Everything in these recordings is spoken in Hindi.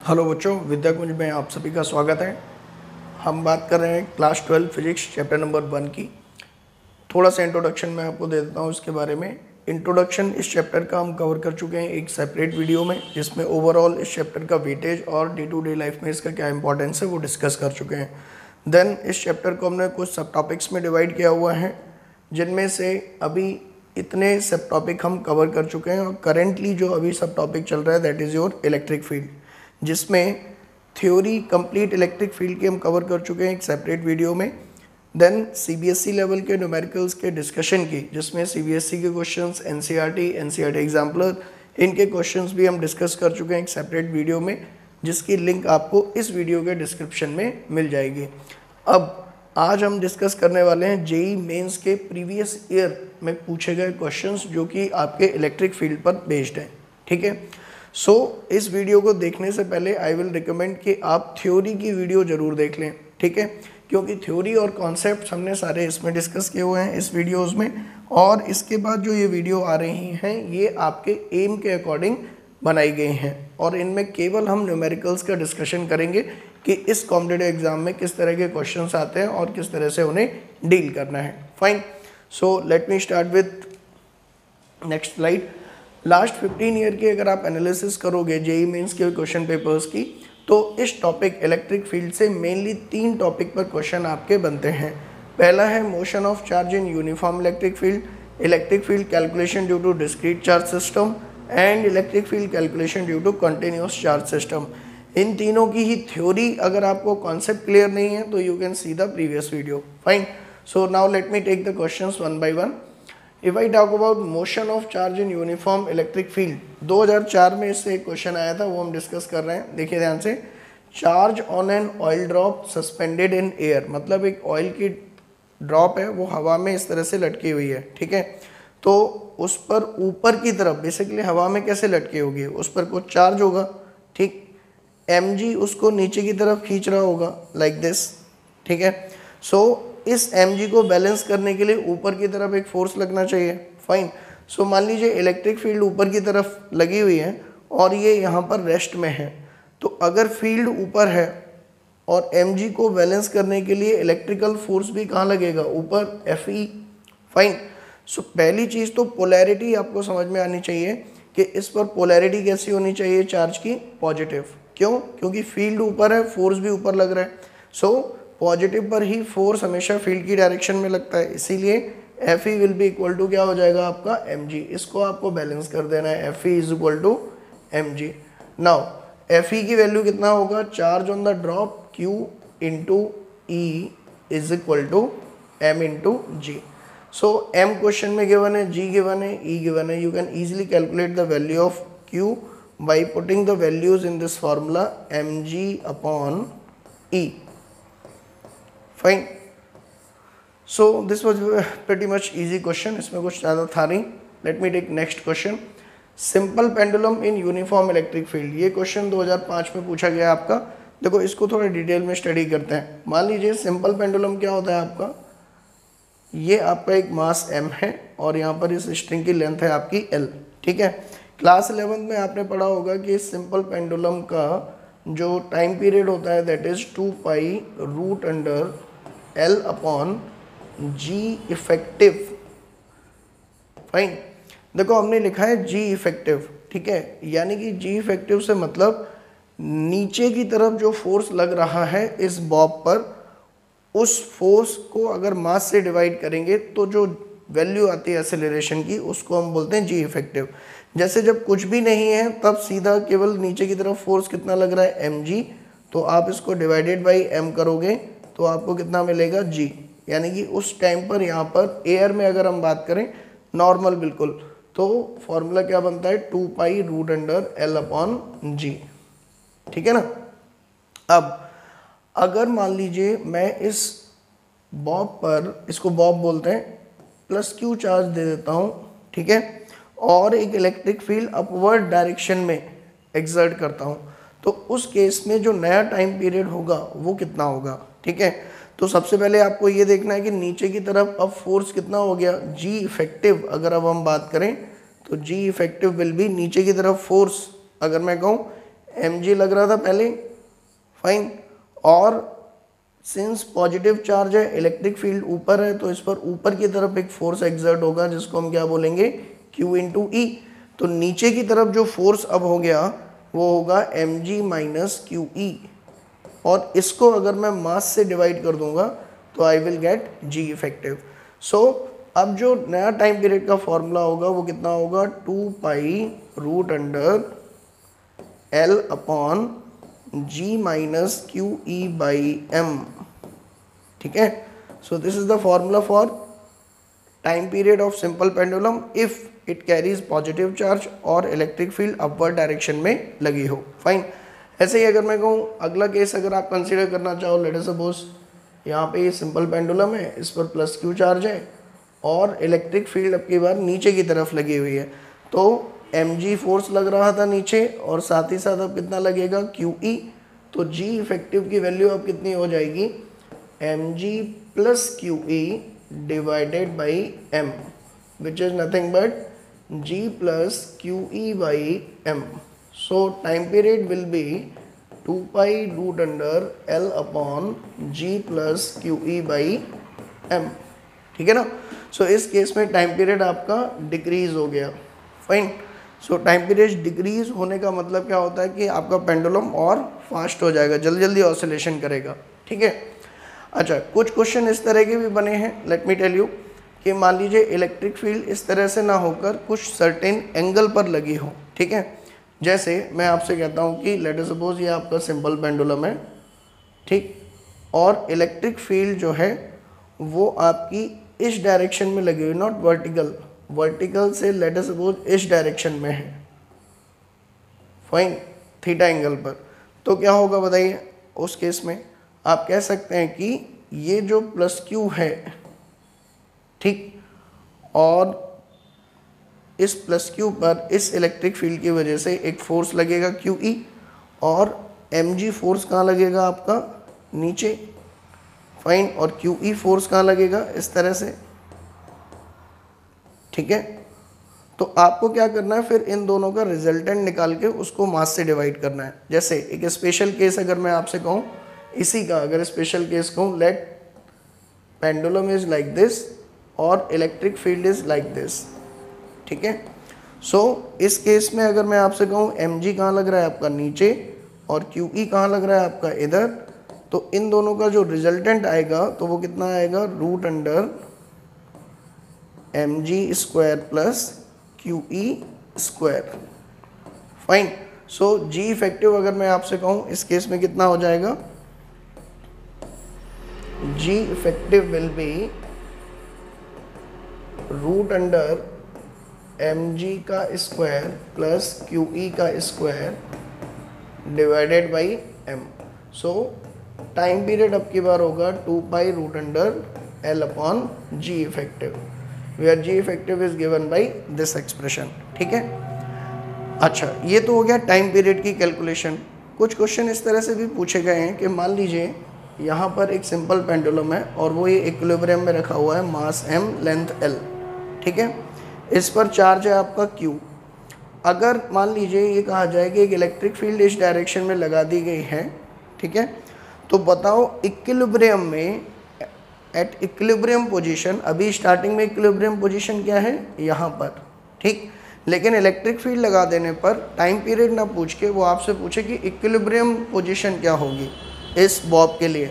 हेलो बच्चों, विद्या कुंज में आप सभी का स्वागत है। हम बात कर रहे हैं क्लास 12 फिजिक्स चैप्टर नंबर 1 की। थोड़ा सा इंट्रोडक्शन मैं आपको दे देता हूँ इसके बारे में। इंट्रोडक्शन इस चैप्टर का हम कवर कर चुके हैं एक सेपरेट वीडियो में, जिसमें ओवरऑल इस चैप्टर का वेटेज और डे टू डे लाइफ में इसका क्या इंपॉर्टेंस है वो डिस्कस कर चुके हैं। देन इस चैप्टर को हमने कुछ सब टॉपिक्स में डिवाइड किया हुआ है, जिनमें से अभी इतने सब टॉपिक हम कवर कर चुके हैं। और करेंटली जो अभी सब टॉपिक चल रहा है that is your electric field, जिसमें थ्योरी कंप्लीट इलेक्ट्रिक फील्ड के हम कवर कर चुके हैं एक सेपरेट वीडियो में। देन सीबीएसई लेवल के न्यूमेरिकल्स के डिस्कशन की, जिसमें सीबीएसई के क्वेश्चंस, एनसीईआरटी एग्जाम्पलर, इनके क्वेश्चंस भी हम डिस्कस कर चुके हैं एक सेपरेट वीडियो में, जिसकी लिंक आपको इस वीडियो के डिस्क्रिप्शन में मिल जाएगी। अब आज हम डिस्कस करने वाले हैं जेईई मेंस के प्रीवियस ईयर में पूछे गए क्वेश्चंस, जो कि आपके इलेक्ट्रिक फील्ड पर बेस्ड हैं। ठीक है, इस वीडियो को देखने से पहले आई विल रिकमेंड कि आप थ्योरी की वीडियो जरूर देख लें। ठीक है, क्योंकि थ्योरी और कॉन्सेप्ट हमने सारे इसमें डिस्कस किए हुए हैं इस वीडियोस में। और इसके बाद जो ये वीडियो आ रही हैं ये आपके एम के अकॉर्डिंग बनाई गई हैं, और इनमें केवल हम न्यूमेरिकल्स का डिस्कशन करेंगे कि इस कॉम्पिटिटिव एग्जाम में किस तरह के क्वेश्चंस आते हैं और किस तरह से उन्हें डील करना है। Fine, so let me start with next slide. Last 15 year की अगर आप एनालिसिस करोगे जेईई मेंस के क्वेश्चन पेपर्स की, तो इस टॉपिक इलेक्ट्रिक फील्ड से मेनली 3 टॉपिक पर क्वेश्चन आपके बनते हैं। पहला है motion of charge in uniform electric field calculation due to discrete charge system and electric field calculation due to continuous charge system. इन तीनों की ही थ्योरी अगर आपको कॉन्सेप्ट क्लियर नहीं है तो you can see the previous video. Fine, so now let me take the questions one by one. If I talk about motion of charge in uniform electric field, 2004 में इससे एक क्वेश्चन आया था, वो हम डिस्कस कर रहे हैं। देखिए ध्यान से, charge on an oil drop suspended in air, मतलब एक ऑयल की ड्रॉप है वो हवा में इस तरह से लटकी हुई है। ठीक है, तो उस पर ऊपर की तरफ बेसिकली हवा में कैसे लटकी होगी, उस पर कुछ चार्ज होगा। ठीक, mg उसको नीचे की तरफ खींच रहा होगा लाइक दिस। ठीक है, सो इस mg को बैलेंस करने के लिए ऊपर की तरफ एक फोर्स लगना चाहिए। फाइन, सो मान लीजिए इलेक्ट्रिक फील्ड ऊपर की तरफ लगी हुई है और ये यहाँ पर रेस्ट में है, तो अगर फील्ड ऊपर है और mg को बैलेंस करने के लिए इलेक्ट्रिकल फोर्स भी कहाँ लगेगा, ऊपर, Fe। फाइन, सो पहली चीज़ तो पोलैरिटी आपको समझ में आनी चाहिए कि इस पर पोलैरिटी कैसी होनी चाहिए चार्ज की, पॉजिटिव। क्यों? क्योंकि फील्ड ऊपर है, फोर्स भी ऊपर लग रहा है। सो पॉजिटिव पर ही फोर्स हमेशा फील्ड की डायरेक्शन में लगता है, इसीलिए Fe will be equal to क्या हो जाएगा आपका, mg। इसको आपको बैलेंस कर देना है, Fe is equal to mg। Now Fe की वैल्यू कितना होगा, charge on the drop Q into E is equal to m into G. So m question में गिवन है, g गिवन है, E गिवन है। You can easily calculate the value of Q by putting the values in this formula mg upon E। Fine, so this was pretty much easy question, इसमें कुछ ज़्यादा था नहीं। Late me take next question, simple pendulum in uniform electric field. ये क्वेश्चन 2005 में पूछा गया आपका। देखो इसको थोड़ा डिटेल में स्टडी करते हैं। मान लीजिए सिंपल पेंडुलम क्या होता है आपका, ये आपका एक मास m है और यहाँ पर इस स्ट्रिंग की लेंथ है आपकी l। ठीक है, क्लास 11 में आपने पढ़ा होगा कि सिंपल पेंडुलम का जो टाइम पीरियड होता है that is 2 pi root under L upon G effective. Fine, देखो हमने लिखा है G इफेक्टिव। ठीक है, यानी कि G इफेक्टिव से मतलब नीचे की तरफ जो फोर्स लग रहा है इस बॉब पर, उस फोर्स को अगर मास से डिवाइड करेंगे तो जो वैल्यू आती है एक्सेलरेशन की, उसको हम बोलते हैं G इफेक्टिव। जैसे जब कुछ भी नहीं है तब सीधा केवल नीचे की तरफ फोर्स कितना लग रहा है, mg, तो आप इसको डिवाइडेड बाई m करोगे तो आपको कितना मिलेगा, g। यानी कि उस टाइम पर यहाँ पर एयर में अगर हम बात करें नॉर्मल बिल्कुल, तो फॉर्मूला क्या बनता है, 2 pi root under L upon g. ठीक है ना। अब अगर मान लीजिए मैं इस बॉब पर, इसको बॉब बोलते हैं, प्लस Q चार्ज दे देता हूँ। ठीक है, और एक इलेक्ट्रिक फील्ड अपवर्ड डायरेक्शन में एक्सर्ट करता हूँ, तो उस केस में जो नया टाइम पीरियड होगा वो कितना होगा। ठीक है, तो सबसे पहले आपको ये देखना है कि नीचे की तरफ अब फोर्स कितना हो गया, G इफेक्टिव। अगर अब हम बात करें तो G इफेक्टिव विल बी नीचे की तरफ फोर्स, अगर मैं कहूँ mg लग रहा था पहले, फाइन। और सिंस पॉजिटिव चार्ज है, इलेक्ट्रिक फील्ड ऊपर है, तो इस पर ऊपर की तरफ एक फोर्स एक्सर्ट होगा जिसको हम क्या बोलेंगे, Q इंटू ई। तो नीचे की तरफ जो फोर्स अब हो गया वो होगा mg माइनस क्यू ई, और इसको अगर मैं मास से डिवाइड कर दूंगा तो I will get g effective. So अब जो नया टाइम पीरियड का फॉर्मूला होगा वो कितना होगा, 2 pi root under L upon g minus Q E by M. ठीक है, so this is the formula for time period of simple pendulum if it carries positive charge और इलेक्ट्रिक फील्ड अपवर्ड डायरेक्शन में लगी हो। फाइन। ऐसे ही अगर मैं कहूँ अगला केस अगर आप कंसीडर करना चाहो, लेट अस सपोज यहाँ पे ये सिंपल पेंडुलम है, इस पर प्लस क्यू चार्ज है और इलेक्ट्रिक फील्ड अब की बार नीचे की तरफ लगी हुई है, तो mg फोर्स लग रहा था नीचे और साथ ही साथ अब कितना लगेगा, QE। तो g इफेक्टिव की वैल्यू अब कितनी हो जाएगी, mg plus QE divided by m, which is nothing but g plus QE by m। So time period will be 2 pi root under L upon g plus QE by m। ठीक है ना। सो इस केस में टाइम पीरियड आपका डिक्रीज हो गया। फाइन। सो टाइम पीरियड डिक्रीज होने का मतलब क्या होता है कि आपका पेंडुलम और फास्ट हो जाएगा, जल्दी जल्दी ऑसिलेशन करेगा। ठीक है। अच्छा, कुछ क्वेश्चन इस तरह के भी बने हैं, लेट मी टेल यू, कि मान लीजिए इलेक्ट्रिक फील्ड इस तरह से ना होकर कुछ सर्टेन एंगल पर लगी हो। ठीक है, जैसे मैं आपसे कहता हूँ कि लेट अस सपोज ये आपका सिंपल पेंडुलम है, ठीक, और इलेक्ट्रिक फील्ड जो है वो आपकी इस डायरेक्शन में लगी हुई, नॉट वर्टिकल, वर्टिकल से लेट अस सपोज इस डायरेक्शन में है, फाइन, थीटा एंगल पर। तो क्या होगा बताइए, उस केस में आप कह सकते हैं कि ये जो प्लस क्यू है, ठीक, और इस प्लस क्यू पर इस इलेक्ट्रिक फील्ड की वजह से एक फोर्स लगेगा QE, और mg फोर्स कहाँ लगेगा आपका, नीचे, फाइन, और QE फोर्स कहाँ लगेगा, इस तरह से। ठीक है, तो आपको क्या करना है, फिर इन दोनों का रिजल्टेंट निकाल के उसको मास से डिवाइड करना है। जैसे एक स्पेशल केस अगर मैं आपसे कहूँ, इसी का अगर स्पेशल केस कहूँ, let pendulum is like this और electric field is like this. ठीक है, सो इस केस में अगर मैं आपसे कहूँ mg कहाँ लग रहा है आपका, नीचे, और QE कहाँ लग रहा है आपका, इधर, तो इन दोनों का जो रिजल्टेंट आएगा तो वो कितना आएगा, root under mg square plus QE square. Fine. So g effective अगर मैं आपसे कहूँ इस केस में कितना हो जाएगा, g effective will be root under mg का स्क्वायर प्लस QE का square divided by m। So time period अब की बार होगा 2 pi root under L upon g effective, where g effective is given by this expression. ठीक है। अच्छा, ये तो हो गया टाइम पीरियड की कैलकुलेशन। कुछ क्वेश्चन इस तरह से भी पूछे गए हैं कि मान लीजिए यहाँ पर एक सिंपल पेंडुलम है और वो ये इक्विलिब्रियम में रखा हुआ है, मास m, लेंथ l। ठीक है, इस पर चार्ज है आपका Q। अगर मान लीजिए ये कहा जाए कि एक इलेक्ट्रिक फील्ड इस डायरेक्शन में लगा दी गई है, ठीक है, तो बताओ इक्विलिब्रियम में, एट इक्विलिब्रियम पोजीशन, अभी स्टार्टिंग में इक्विलिब्रियम पोजीशन क्या है, यहाँ पर, ठीक, लेकिन इलेक्ट्रिक फील्ड लगा देने पर टाइम पीरियड ना पूछ के वो आपसे पूछे कि इक्विलिब्रियम पोजीशन क्या होगी इस बॉब के लिए,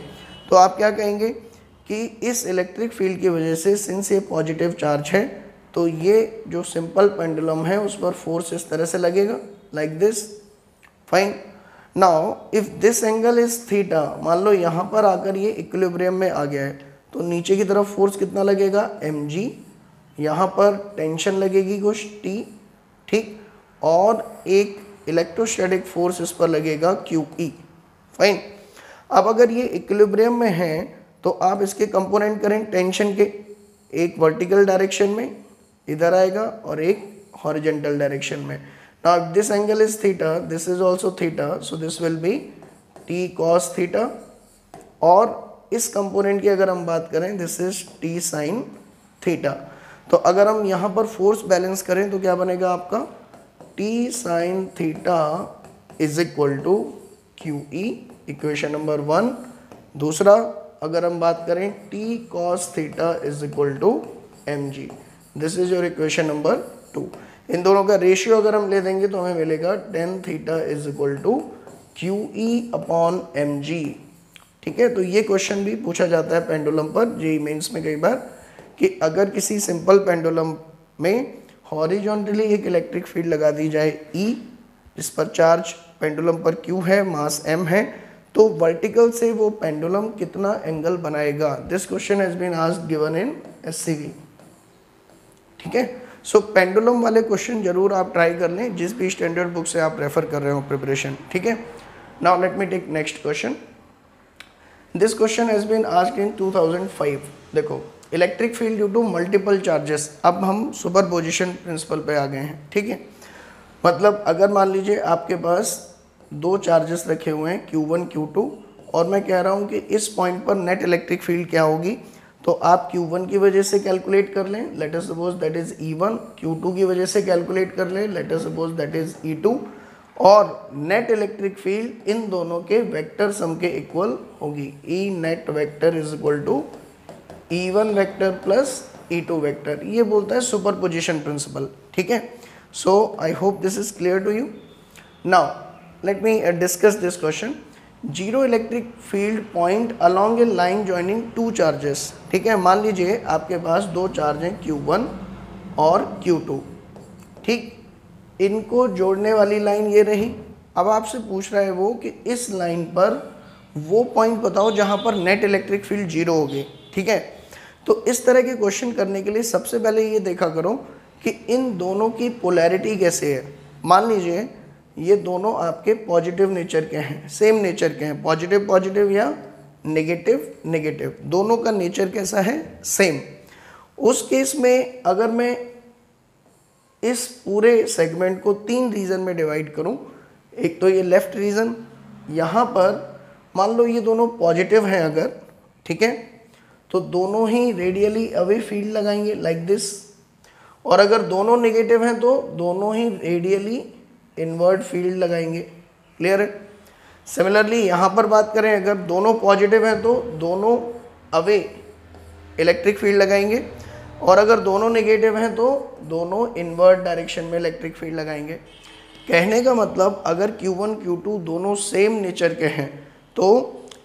तो आप क्या कहेंगे कि इस इलेक्ट्रिक फील्ड की वजह से सिंस ये पॉजिटिव चार्ज है तो ये जो सिंपल पेंडुलम है उस पर फोर्स इस तरह से लगेगा, like this. Fine. Now if this angle is theta, मान लो यहाँ पर आकर ये इक्विलिब्रियम में आ गया है, तो नीचे की तरफ फोर्स कितना लगेगा, mg, यहाँ पर टेंशन लगेगी कुछ T, ठीक, और एक इलेक्ट्रोस्टैटिक फोर्स इस पर लगेगा QE। फाइन। अब अगर ये इक्विलिब्रियम में है तो आप इसके कंपोनेंट करें टेंशन के, एक वर्टिकल डायरेक्शन में इधर आएगा और एक हॉरिजॉन्टल डायरेक्शन में। Now if this angle is theta, this is also theta, so this will B T cos theta, और इस कंपोनेंट की अगर हम बात करें, this is T sin theta. तो अगर हम यहाँ पर फोर्स बैलेंस करें तो क्या बनेगा आपका, T sin theta is equal to Q E, equation number 1। दूसरा अगर हम बात करें T cos theta is equal to M G, this is your equation number 2। इन दोनों का रेशियो अगर हम ले देंगे तो हमें मिलेगा tan theta is equal to Q E upon M G. ठीक है, तो ये क्वेश्चन भी पूछा जाता है पेंडुलम पर जेईई मेंस में कई बार, कि अगर किसी सिंपल पेंडुलम में हॉरिजॉन्टली एक इलेक्ट्रिक फील्ड लगा दी जाए E, जिस पर चार्ज पेंडुलम पर Q है, मास M है, तो वर्टिकल से वो पेंडुलम कितना एंगल बनाएगा। This question has been asked given in SCV। ठीक है, सो पेंडुलम वाले क्वेश्चन जरूर आप ट्राई कर लें जिस भी स्टैंडर्ड बुक से आप रेफर कर रहे हो प्रिपरेशन। ठीक है, now let me take next question. This question has been asked in 2005। देखो, electric field due to multiple charges, अब हम सुपरपोजिशन प्रिंसिपल पे आ गए हैं। ठीक है, मतलब अगर मान लीजिए आपके पास दो चार्जेस रखे हुए हैं Q1 Q2, और मैं कह रहा हूँ कि इस पॉइंट पर नेट इलेक्ट्रिक फील्ड क्या होगी, तो आप Q1 की वजह से कैलकुलेट कर लें, late us suppose that is E1, Q2 की वजह से कैलकुलेट कर लें, late us suppose that is E2, और नेट इलेक्ट्रिक फील्ड इन दोनों के वेक्टर सम के इक्वल होगी। E net vector is equal to E1 vector plus E2 vector, ये बोलता है सुपरपोजिशन प्रिंसिपल। ठीक है, so I hope this is clear to you. Now let me discuss this question. Zero electric field point along a line joining two charges. ठीक है, मान लीजिए आपके पास दो चार्ज हैं Q1 और Q2। ठीक, इनको जोड़ने वाली लाइन ये रही। अब आपसे पूछ रहा है वो कि इस लाइन पर वो पॉइंट बताओ जहाँ पर नेट इलेक्ट्रिक फील्ड जीरो होगी। ठीक है, तो इस तरह के क्वेश्चन करने के लिए सबसे पहले ये देखा करो कि इन दोनों की पोलैरिटी कैसे है। मान लीजिए ये दोनों आपके पॉजिटिव नेचर के हैं, सेम नेचर के हैं, पॉजिटिव पॉजिटिव या नेगेटिव नेगेटिव, दोनों का नेचर कैसा है, सेम। उस केस में अगर मैं इस पूरे सेगमेंट को तीन रीजन में डिवाइड करूं, एक तो ये लेफ्ट रीजन, यहाँ पर मान लो ये दोनों पॉजिटिव हैं अगर, ठीक है, तो दोनों ही रेडियली अवे फील्ड लगाएंगे लाइक दिस, और अगर दोनों नेगेटिव हैं तो दोनों ही रेडियली इनवर्ट फील्ड लगाएंगे। क्लियर है। सिमिलरली यहाँ पर बात करें, अगर दोनों पॉजिटिव हैं तो दोनों अवे इलेक्ट्रिक फील्ड लगाएंगे, और अगर दोनों नेगेटिव हैं तो दोनों इनवर्ट डायरेक्शन में इलेक्ट्रिक फील्ड लगाएंगे। कहने का मतलब अगर Q1 Q2 दोनों सेम नेचर के हैं तो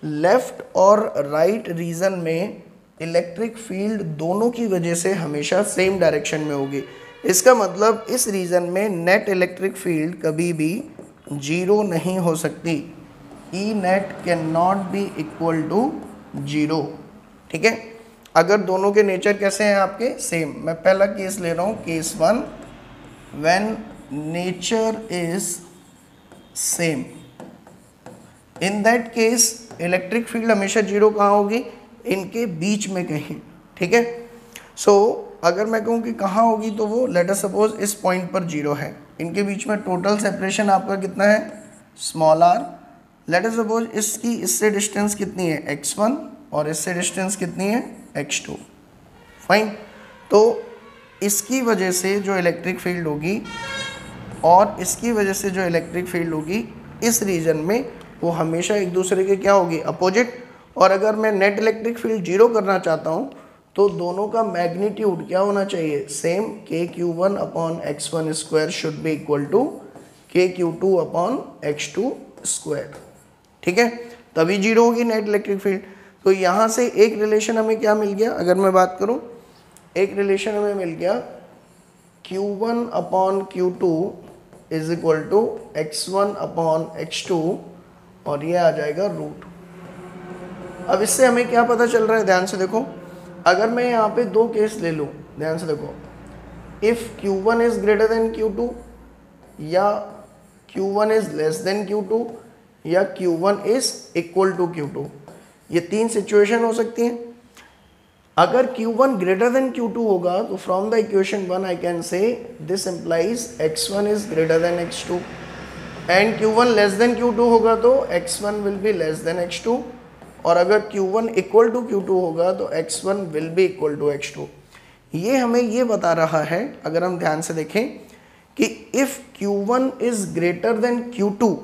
लेफ्ट और राइट रीजन में इलेक्ट्रिक फील्ड दोनों की वजह से हमेशा सेम डायरेक्शन में होगी। इसका मतलब इस रीजन में नेट इलेक्ट्रिक फील्ड कभी भी जीरो नहीं हो सकती। E net can not be equal to zero. ठीक है, अगर दोनों के नेचर कैसे हैं आपके, सेम। मैं पहला केस ले रहा हूँ, case 1, when nature is same, in that case electric field हमेशा जीरो कहाँ होगी, इनके बीच में कहीं। ठीक है, सो अगर मैं कहूँ कि कहाँ होगी तो वो लेट अस सपोज इस पॉइंट पर जीरो है, इनके बीच में टोटल सेपरेशन आपका कितना है, small r। Late us suppose इसकी इससे डिस्टेंस कितनी है, x1, और इससे डिस्टेंस कितनी है, x2। फाइन, तो इसकी वजह से जो इलेक्ट्रिक फील्ड होगी और इसकी वजह से जो इलेक्ट्रिक फील्ड होगी इस रीजन में वो हमेशा एक दूसरे के क्या होगी, अपोजिट। और अगर मैं नेट इलेक्ट्रिक फील्ड जीरो करना चाहता हूँ तो दोनों का मैग्नीट्यूड क्या होना चाहिए, same. KQ1 upon x1 square should be equal to KQ2 upon x2 square. ठीक है, तभी जीरो होगी नेट इलेक्ट्रिक फील्ड। तो यहाँ से एक रिलेशन हमें क्या मिल गया, अगर मैं बात करूँ, एक रिलेशन हमें मिल गया Q1 upon Q2 is equal to x1 upon x2, और ये आ जाएगा रूट। अब इससे हमें क्या पता चल रहा है, ध्यान से देखो। अगर मैं यहाँ पे दो केस ले लूँ, ध्यान से देखो, if Q1 is greater than Q2, या Q1 is less then Q2, या Q1 is equal to Q2, ये तीन सिचुएशन हो सकती हैं। अगर Q1 ग्रेटर देन Q2 होगा तो from the equation 1 I can से this implies x1 is greater than x2, and Q1 less than Q2 होगा तो x1 will be less than x2, और अगर Q1 इक्वल टू Q2 होगा तो x1 will be equal to x2। ये हमें ये बता रहा है, अगर हम ध्यान से देखें, कि if Q1 is greater than Q2,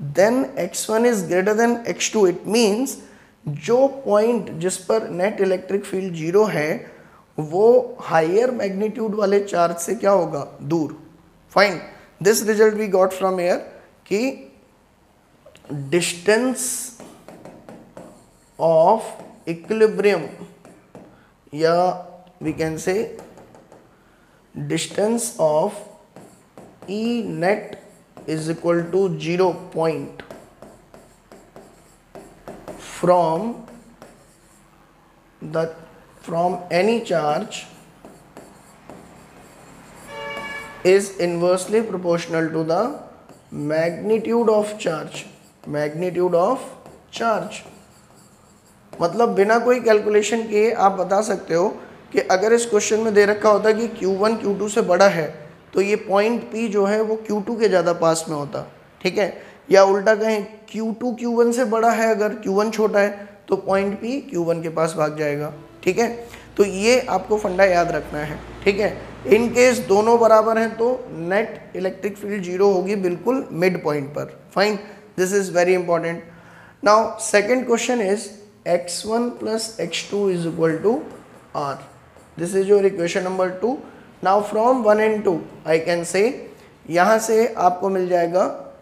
then x1 is greater than x2, it means जो पॉइंट जिस पर नेट इलेक्ट्रिक फील्ड 0 है वो हायर मैग्नीट्यूड वाले चार्ज से क्या होगा, दूर. Fine, this result we got from here कि डिस्टेंस ऑफ इक्विलिब्रियम या we can say distance of E net is equal to 0 point from any charge is inversely proportional to the magnitude of charge. magnitude of charge मतलब बिना कोई कैलकुलेशन किए आप बता सकते हो कि अगर इस क्वेश्चन में दे रखा होता कि Q1 Q2 से बड़ा है तो ये पॉइंट P जो है वो Q2 के ज़्यादा पास में होता, ठीक है. या उल्टा कहें Q2 Q1 से बड़ा है, अगर Q1 छोटा है तो पॉइंट P Q1 के पास भाग जाएगा, ठीक है. तो ये आपको फंडा याद रखना है, ठीक है. इन केस दोनों बराबर हैं तो नेट इलेक्ट्रिक फील्ड 0 होगी बिल्कुल मिड पॉइंट पर. Fine, this is very important. Now second question is x1 plus x2 is equal to r. This is your equation number 2. Now from 1 and 2 I can say, यहाँ से आपको मिल जाएगा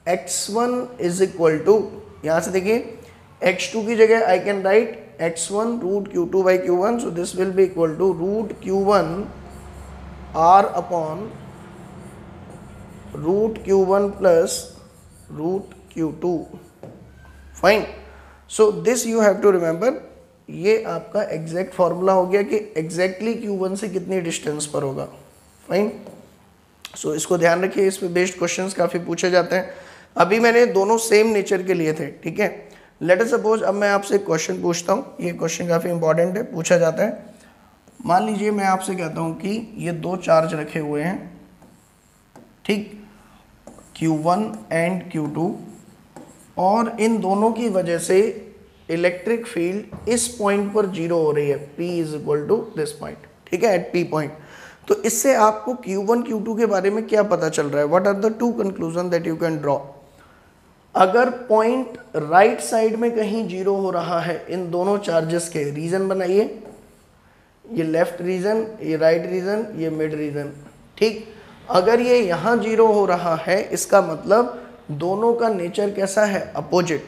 x1 इज इक्वल टू, यहाँ से देखिए x2 की जगह I can write x1 root q2 by q1, so this will be equal to root q1 r upon root q1 plus root q2. Fine, so this you have to remember. ये आपका एग्जैक्ट फॉर्मूला हो गया कि एग्जैक्टली Q1 से कितनी डिस्टेंस पर होगा. फाइन, सो इसको ध्यान रखिए, इस पे बेस्ड क्वेश्चंस काफ़ी पूछे जाते हैं. अभी मैंने दोनों सेम नेचर के लिए थे, ठीक है. लेट अस सपोज अब मैं आपसे एक क्वेश्चन पूछता हूँ, ये क्वेश्चन काफ़ी इंपॉर्टेंट है, पूछा जाता है. मान लीजिए मैं आपसे कहता हूँ कि ये दो चार्ज रखे हुए हैं, ठीक, Q1 एंड Q2, और इन दोनों की वजह से इलेक्ट्रिक फील्ड इस पॉइंट पर 0 हो रही है, P is equal to this point, ठीक है, एट P पॉइंट. तो इससे आपको Q1 Q2 के बारे में क्या पता चल रहा है, what are the two conclusion that you can draw. अगर पॉइंट राइट साइड में कहीं 0 हो रहा है इन दोनों चार्जेस के, रीजन बनाइए, ये लेफ्ट रीजन, ये राइट रीजन, ये मिड रीजन, ठीक. अगर ये यहाँ 0 हो रहा है इसका मतलब दोनों का नेचर कैसा है, अपोजिट.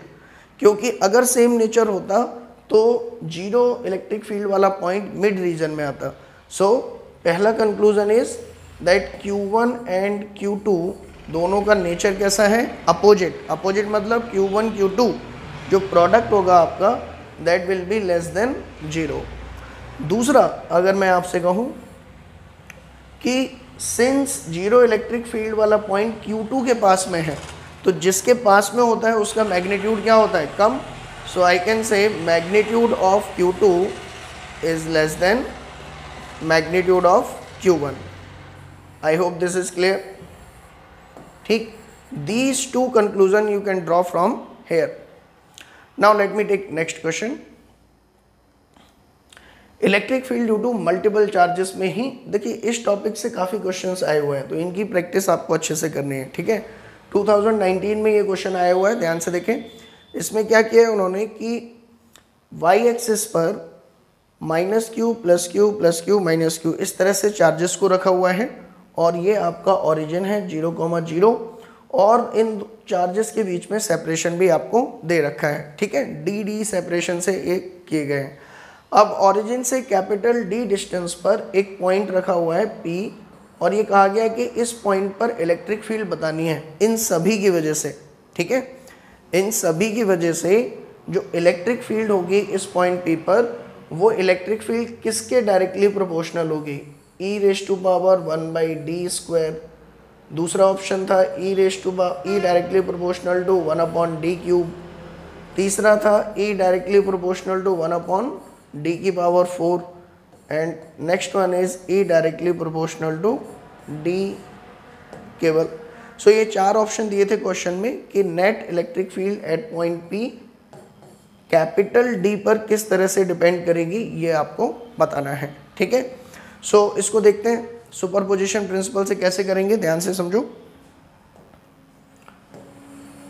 क्योंकि अगर सेम नेचर होता तो 0 इलेक्ट्रिक फील्ड वाला पॉइंट मिड रीजन में आता. सो पहला conclusion is that Q1 and Q2 दोनों का नेचर कैसा है, अपोजिट. अपोजिट मतलब Q1 Q2 जो प्रोडक्ट होगा आपका that will be less than 0. दूसरा, अगर मैं आपसे कहूँ कि सिंस 0 इलेक्ट्रिक फील्ड वाला पॉइंट Q2 के पास में है तो जिसके पास में होता है उसका मैग्नीट्यूड क्या होता है, कम. So I can say magnitude of Q2 is less than magnitude of Q1. I hope this is clear, ठीक. These two conclusion you can draw from here. Now let me take next question. Electric field due to multiple charges में ही, देखिए इस टॉपिक से काफ़ी क्वेश्चंस आए हुए हैं तो इनकी प्रैक्टिस आपको अच्छे से करनी है, ठीक है. 2019 में ये क्वेश्चन आया हुआ है, ध्यान से देखें. इसमें क्या किया है उन्होंने कि y एक्सिस पर -q plus q plus q minus q इस तरह से चार्जेस को रखा हुआ है और ये आपका ओरिजिन है 0,0 और इन चार्जेस के बीच में सेपरेशन भी आपको दे रखा है, ठीक है. dd सेपरेशन से एक किए गए हैं. अब ओरिजिन से कैपिटल D डिस्टेंस पर एक पॉइंट रखा हुआ है P और ये कहा गया कि इस पॉइंट पर इलेक्ट्रिक फील्ड बतानी है इन सभी की वजह से, ठीक है. इन सभी की वजह से जो इलेक्ट्रिक फील्ड होगी इस पॉइंट P पर वो इलेक्ट्रिक फील्ड किसके डायरेक्टली प्रोपोर्शनल होगी, e⁻1/d². दूसरा ऑप्शन था e directly proportional to 1/d³. तीसरा था e directly proportional to 1/d⁴. And next one is e directly proportional to d केवल. सो ये 4 ऑप्शन दिए थे क्वेश्चन में कि net electric field at point P capital D पर किस तरह से डिपेंड करेगी ये आपको बताना है, ठीक है. सो इसको देखते हैं सुपरपोजिशन प्रिंसिपल से कैसे करेंगे, ध्यान से समझो.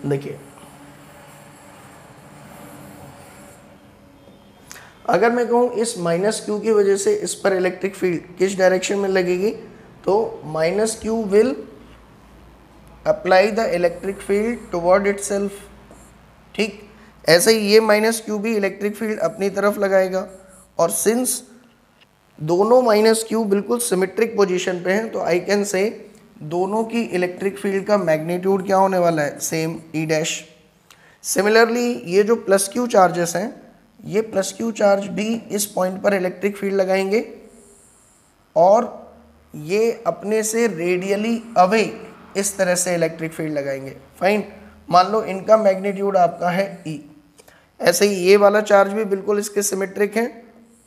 देखिए अगर मैं कहूँ इस माइनस क्यू की वजह से इस पर इलेक्ट्रिक फील्ड किस डायरेक्शन में लगेगी, तो minus Q will apply the electric field toward itself. ठीक, ऐसे ही ये माइनस क्यू भी इलेक्ट्रिक फील्ड अपनी तरफ लगाएगा, और सिंस दोनों माइनस क्यू बिल्कुल सिमेट्रिक पोजीशन पे हैं, तो आई कैन से दोनों की इलेक्ट्रिक फील्ड का मैग्नीट्यूड क्या होने वाला है, सेम ई डैश। सिमिलरली ये जो प्लस क्यू चार्जेस हैं, ये प्लस क्यू चार्ज भी इस पॉइंट पर इलेक्ट्रिक फील्ड लगाएंगे और ये अपने से रेडियली अवे इस तरह से इलेक्ट्रिक फील्ड लगाएंगे। फाइन, मान लो इनका मैग्नीट्यूड आपका है ई, ऐसे ही ये वाला चार्ज भी बिल्कुल इसके सिमेट्रिक है,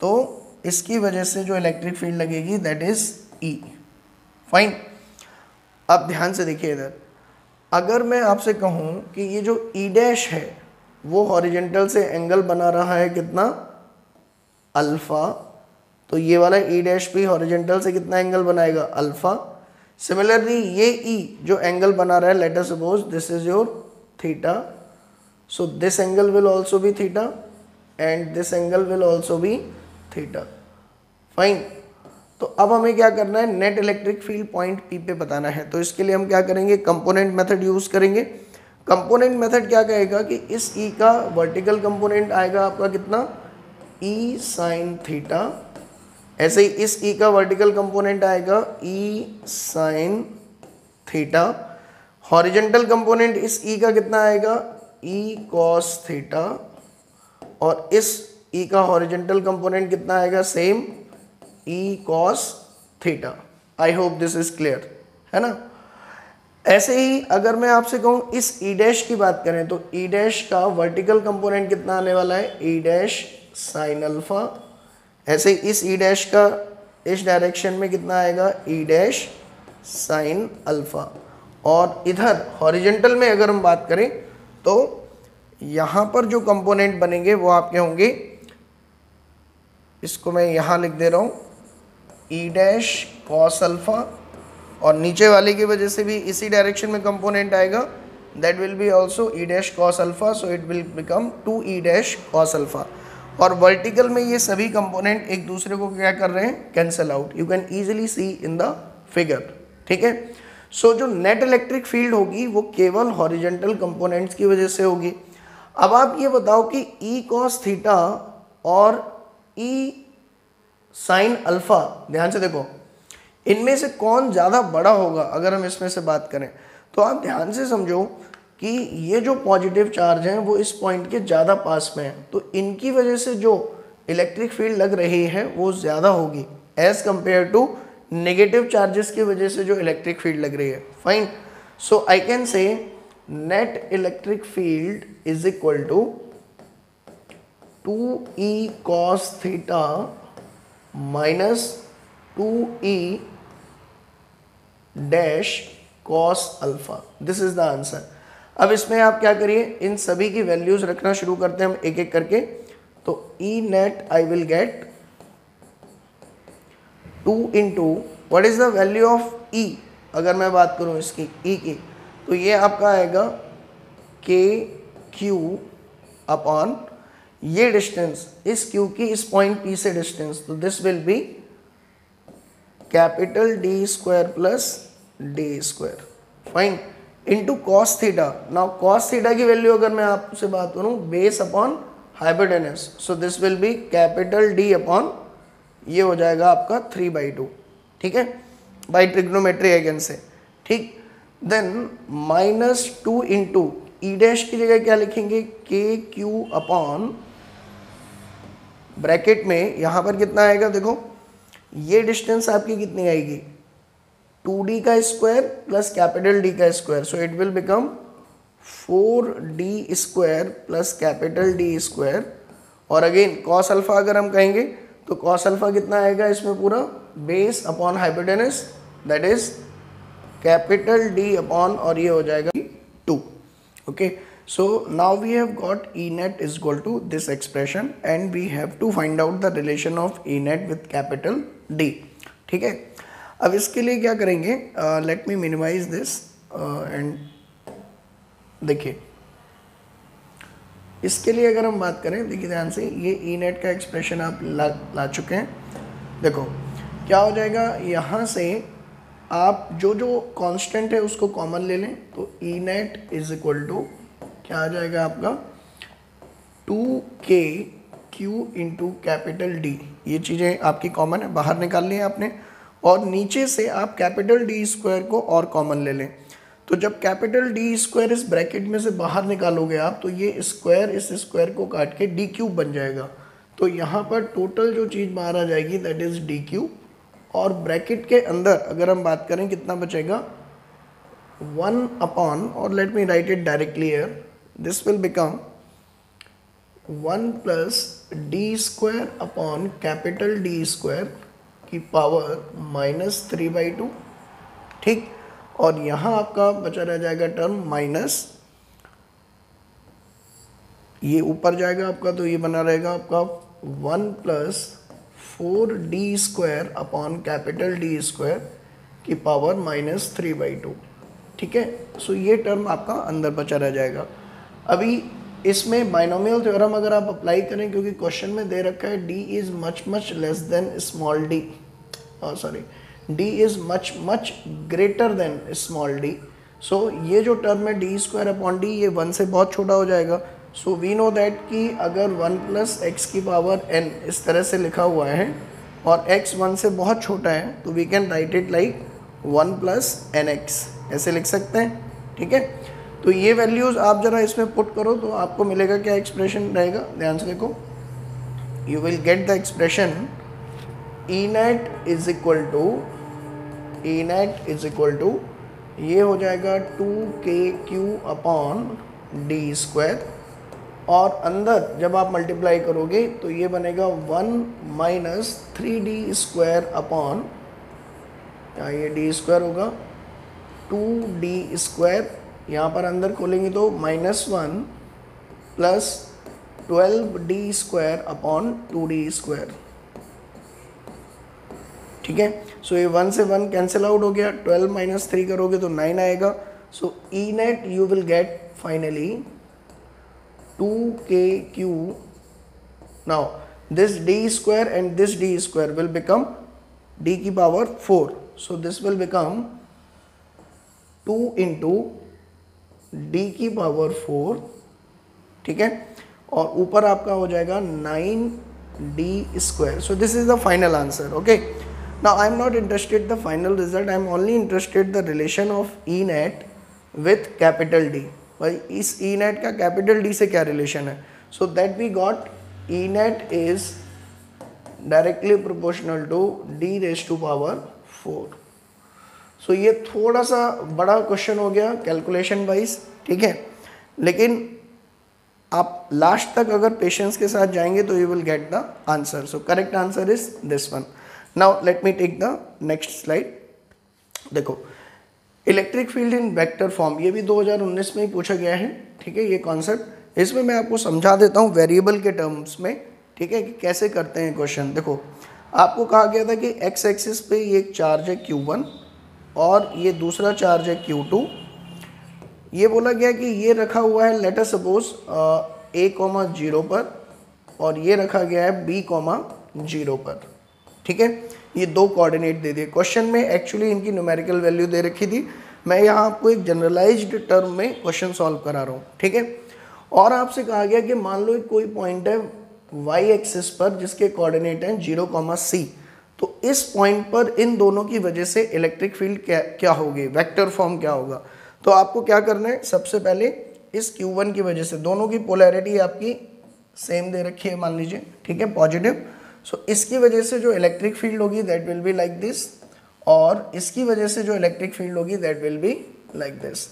तो इसकी वजह से जो इलेक्ट्रिक फील्ड लगेगी दैट इज ई। फाइन, अब ध्यान से देखिए इधर, अगर मैं आपसे कहूँ कि ये जो ई डैश है वो हॉरिजेंटल से एंगल बना रहा है कितना, अल्फा, तो ये वाला ई डैश भी हॉरिजेंटल से कितना एंगल बनाएगा, अल्फा। सिमिलरली ये ई जो एंगल बना रहा है, late us suppose this is your theta, so this angle will also be theta and this angle will also be theta. Fine, तो अब हमें क्या करना है, net electric field point P पे बताना है। तो इसके लिए हम क्या करेंगे, कंपोनेंट मेथड यूज करेंगे। कंपोनेंट मेथड क्या कहेगा कि इस ई का वर्टिकल कंपोनेंट आएगा आपका कितना, ई साइन थीटा, ऐसे ही इस ई का वर्टिकल कंपोनेंट आएगा ई साइन थीटा, हॉरिजेंटल कंपोनेंट इस ई का कितना आएगा, ई कॉस थीटा, और इस ई का हॉरिजेंटल कंपोनेंट कितना आएगा, same E cos theta. I hope this is clear, है ना। ऐसे ही अगर मैं आपसे कहूँ इस ई डैश की बात करें, तो ई डैश का वर्टिकल कंपोनेंट कितना आने वाला है, ई डैश साइन अल्फा, ऐसे ही इस ई डैश का इस डायरेक्शन में कितना आएगा, ई डैश साइन अल्फा। और इधर हॉरिजेंटल में अगर हम बात करें तो यहाँ पर जो कंपोनेंट बनेंगे वो आपके होंगे, इसको मैं यहाँ लिख दे रहा हूँ, ई डैश कॉस अल्फा, और नीचे वाले की वजह से भी इसी डायरेक्शन में कंपोनेंट आएगा, that will be also E dash cos alpha, so it will become 2 E dash cos alpha. और वर्टिकल में ये सभी कंपोनेंट एक दूसरे को क्या कर रहे हैं, cancel out, you can easily see in the figure. ठीक है, सो जो नेट इलेक्ट्रिक फील्ड होगी वो केवल हॉरिजेंटल कंपोनेंट्स की वजह से होगी। अब आप ये बताओ कि ई कॉस थीटा और ई साइन अल्फा, ध्यान से देखो, इनमें से कौन ज़्यादा बड़ा होगा अगर हम इसमें से बात करें। तो आप ध्यान से समझो कि ये जो पॉजिटिव चार्ज हैं वो इस पॉइंट के ज़्यादा पास में हैं, तो इनकी वजह से जो इलेक्ट्रिक फील्ड लग रही है वो ज़्यादा होगी as compare to negative charges की वजह से जो इलेक्ट्रिक फील्ड लग रही है। Fine, so I can say net electric field is equal to 2e cos theta minus 2e dash cos alpha. This is the answer. अब इसमें आप क्या करिए, इन सभी की वैल्यूज रखना शुरू करते हैं हम एक एक करके। तो E net I will get 2 into what is the value of E, अगर मैं बात करूं इसकी ई की, तो ये आपका आएगा के क्यू अपॉन ये डिस्टेंस इस क्यू की इस पॉइंट पी से डिस्टेंस, तो this will B capital D square plus D square, fine, into cos theta. Now cos theta की वैल्यू अगर मैं आपसे बात करूं base upon hypotenuse, so this will B capital D upon ये हो जाएगा आपका 3/2, ठीक है, बाई ट्रिग्नोमेट्री अगेन से, ठीक। Then minus 2 into E dash की जगह क्या लिखेंगे, के क्यू अपॉन ब्रैकेट में यहाँ पर कितना आएगा, देखो ये डिस्टेंस आपकी कितनी आएगी 2d का स्क्वायर प्लस कैपिटल डी का square, so it will become 4d square plus capital D square. और अगेन कॉस अल्फा अगर हम कहेंगे तो कॉस अल्फा कितना आएगा इसमें पूरा base upon hypotenuse, that is capital D upon और ये हो जाएगा 2, okay. So now we have got E net is equal to this expression and we have to find out the relation of E net with capital D, ठीक है। अब इसके लिए क्या करेंगे, let me minimize this and देखिए इसके लिए अगर हम बात करें, देखिए ध्यान से, ये ई नेट का एक्सप्रेशन आप ला चुके हैं। देखो क्या हो जाएगा, यहाँ से आप जो जो कांस्टेंट है उसको कॉमन ले लें, तो E net is equal to क्या आ जाएगा आपका 2k q into capital D. ये चीज़ें आपकी कॉमन है, बाहर निकाल ली है आपने, और नीचे से आप कैपिटल डी स्क्वायर को और कॉमन ले लें। तो जब कैपिटल डी स्क्वायर इस ब्रैकेट में से बाहर निकालोगे आप, तो ये स्क्वायर इस स्क्वायर को काट के डी क्यूब बन जाएगा। तो यहाँ पर टोटल जो चीज़ बाहर आ जाएगी दैट इज़ डी क्यूब, और ब्रैकेट के अंदर अगर हम बात करें कितना बचेगा 1 अपॉन, और late me right it directly here, this will become 1 plus D square upon capital D square की पावर -3/2, ठीक। और यहाँ आपका बचा रह जाएगा टर्म माइनस, ये ऊपर जाएगा आपका, तो ये बना रहेगा आपका 1 plus 4d square upon capital D square की पावर -3/2, ठीक है। सो ये टर्म आपका अंदर बचा रह जाएगा। अभी इसमें बाइनोमियल थ्योरम अगर आप अप्लाई करें, क्योंकि क्वेश्चन में दे रखा है d is much less than small d, sorry d is much greater than small d। सो ये जो टर्म है डी स्क्वायर अपॉन डी, ये 1 से बहुत छोटा हो जाएगा। सो वी नो दैट कि अगर 1 प्लस एक्स की पावर n इस तरह से लिखा हुआ है और x 1 से बहुत छोटा है, तो we can write it like 1 plus nx, ऐसे लिख सकते हैं, ठीक है। तो ये वैल्यूज़ आप ज़रा इसमें पुट करो तो आपको मिलेगा क्या एक्सप्रेशन रहेगा, ध्यान से देखो, you will get the expression E net is equal to ये हो जाएगा 2kq अपॉन डी स्क्वायर, और अंदर जब आप मल्टीप्लाई करोगे तो ये बनेगा 1 माइनस 3d स्क्वायर अपॉन, ये डी स्क्वायर होगा 2d स्क्वायर, यहाँ पर अंदर खोलेंगे तो -1 plus 12d square upon 2d square, ठीक है। सो ये 1 से 1 कैंसिल आउट हो गया, 12 माइनस 3 करोगे तो 9 आएगा। So E net you will get finally 2kq, now this d square and this d square will become d की power 4, so this will become 2 into d की पावर 4, ठीक है, और ऊपर आपका हो जाएगा 9d square. So this is the final answer, okay. Now I am not interested the final result, I am only interested the relation of E net with capital D। भाई इस E net का capital D से क्या relation है? So that we got E net is directly proportional to D raised to power 4। So ये थोड़ा सा बड़ा क्वेश्चन हो गया कैलकुलेशन वाइज, ठीक है, लेकिन आप लास्ट तक अगर पेशेंस के साथ जाएंगे तो you will get the answer. So correct answer is this one. Now let me take the next slide. देखो electric field in vector form, ये भी 2019 में ही पूछा गया है, ठीक है, ये कॉन्सेप्ट। इसमें मैं आपको समझा देता हूँ वेरिएबल के टर्म्स में, ठीक है, कि कैसे करते हैं क्वेश्चन। देखो आपको कहा गया था कि एक्स एक्सिस पे ये एक चार्ज है Q1 और ये दूसरा चार्ज है Q2। ये बोला गया कि ये रखा हुआ है लेट अस सपोज a,0 पर, और ये रखा गया है b,0 पर, ठीक है। ये दो कोऑर्डिनेट दे दिए। क्वेश्चन में एक्चुअली इनकी न्यूमेरिकल वैल्यू दे रखी थी, मैं यहाँ आपको एक जनरलाइज्ड टर्म में क्वेश्चन सॉल्व करा रहा हूँ, ठीक है। और आपसे कहा गया कि मान लो कोई पॉइंट है y एक्सिस पर जिसके कोऑर्डिनेट हैं 0,c, तो इस पॉइंट पर इन दोनों की वजह से इलेक्ट्रिक फील्ड क्या होगी, वेक्टर फॉर्म क्या होगा। तो आपको क्या करना है, सबसे पहले इस Q1 की वजह से दोनों की पोलैरिटी आपकी सेम दे रखी है मान लीजिए, ठीक है, पॉजिटिव। सो इसकी वजह से जो इलेक्ट्रिक फील्ड होगी that will be like this, और इसकी वजह से जो इलेक्ट्रिक फील्ड होगी that will be like this.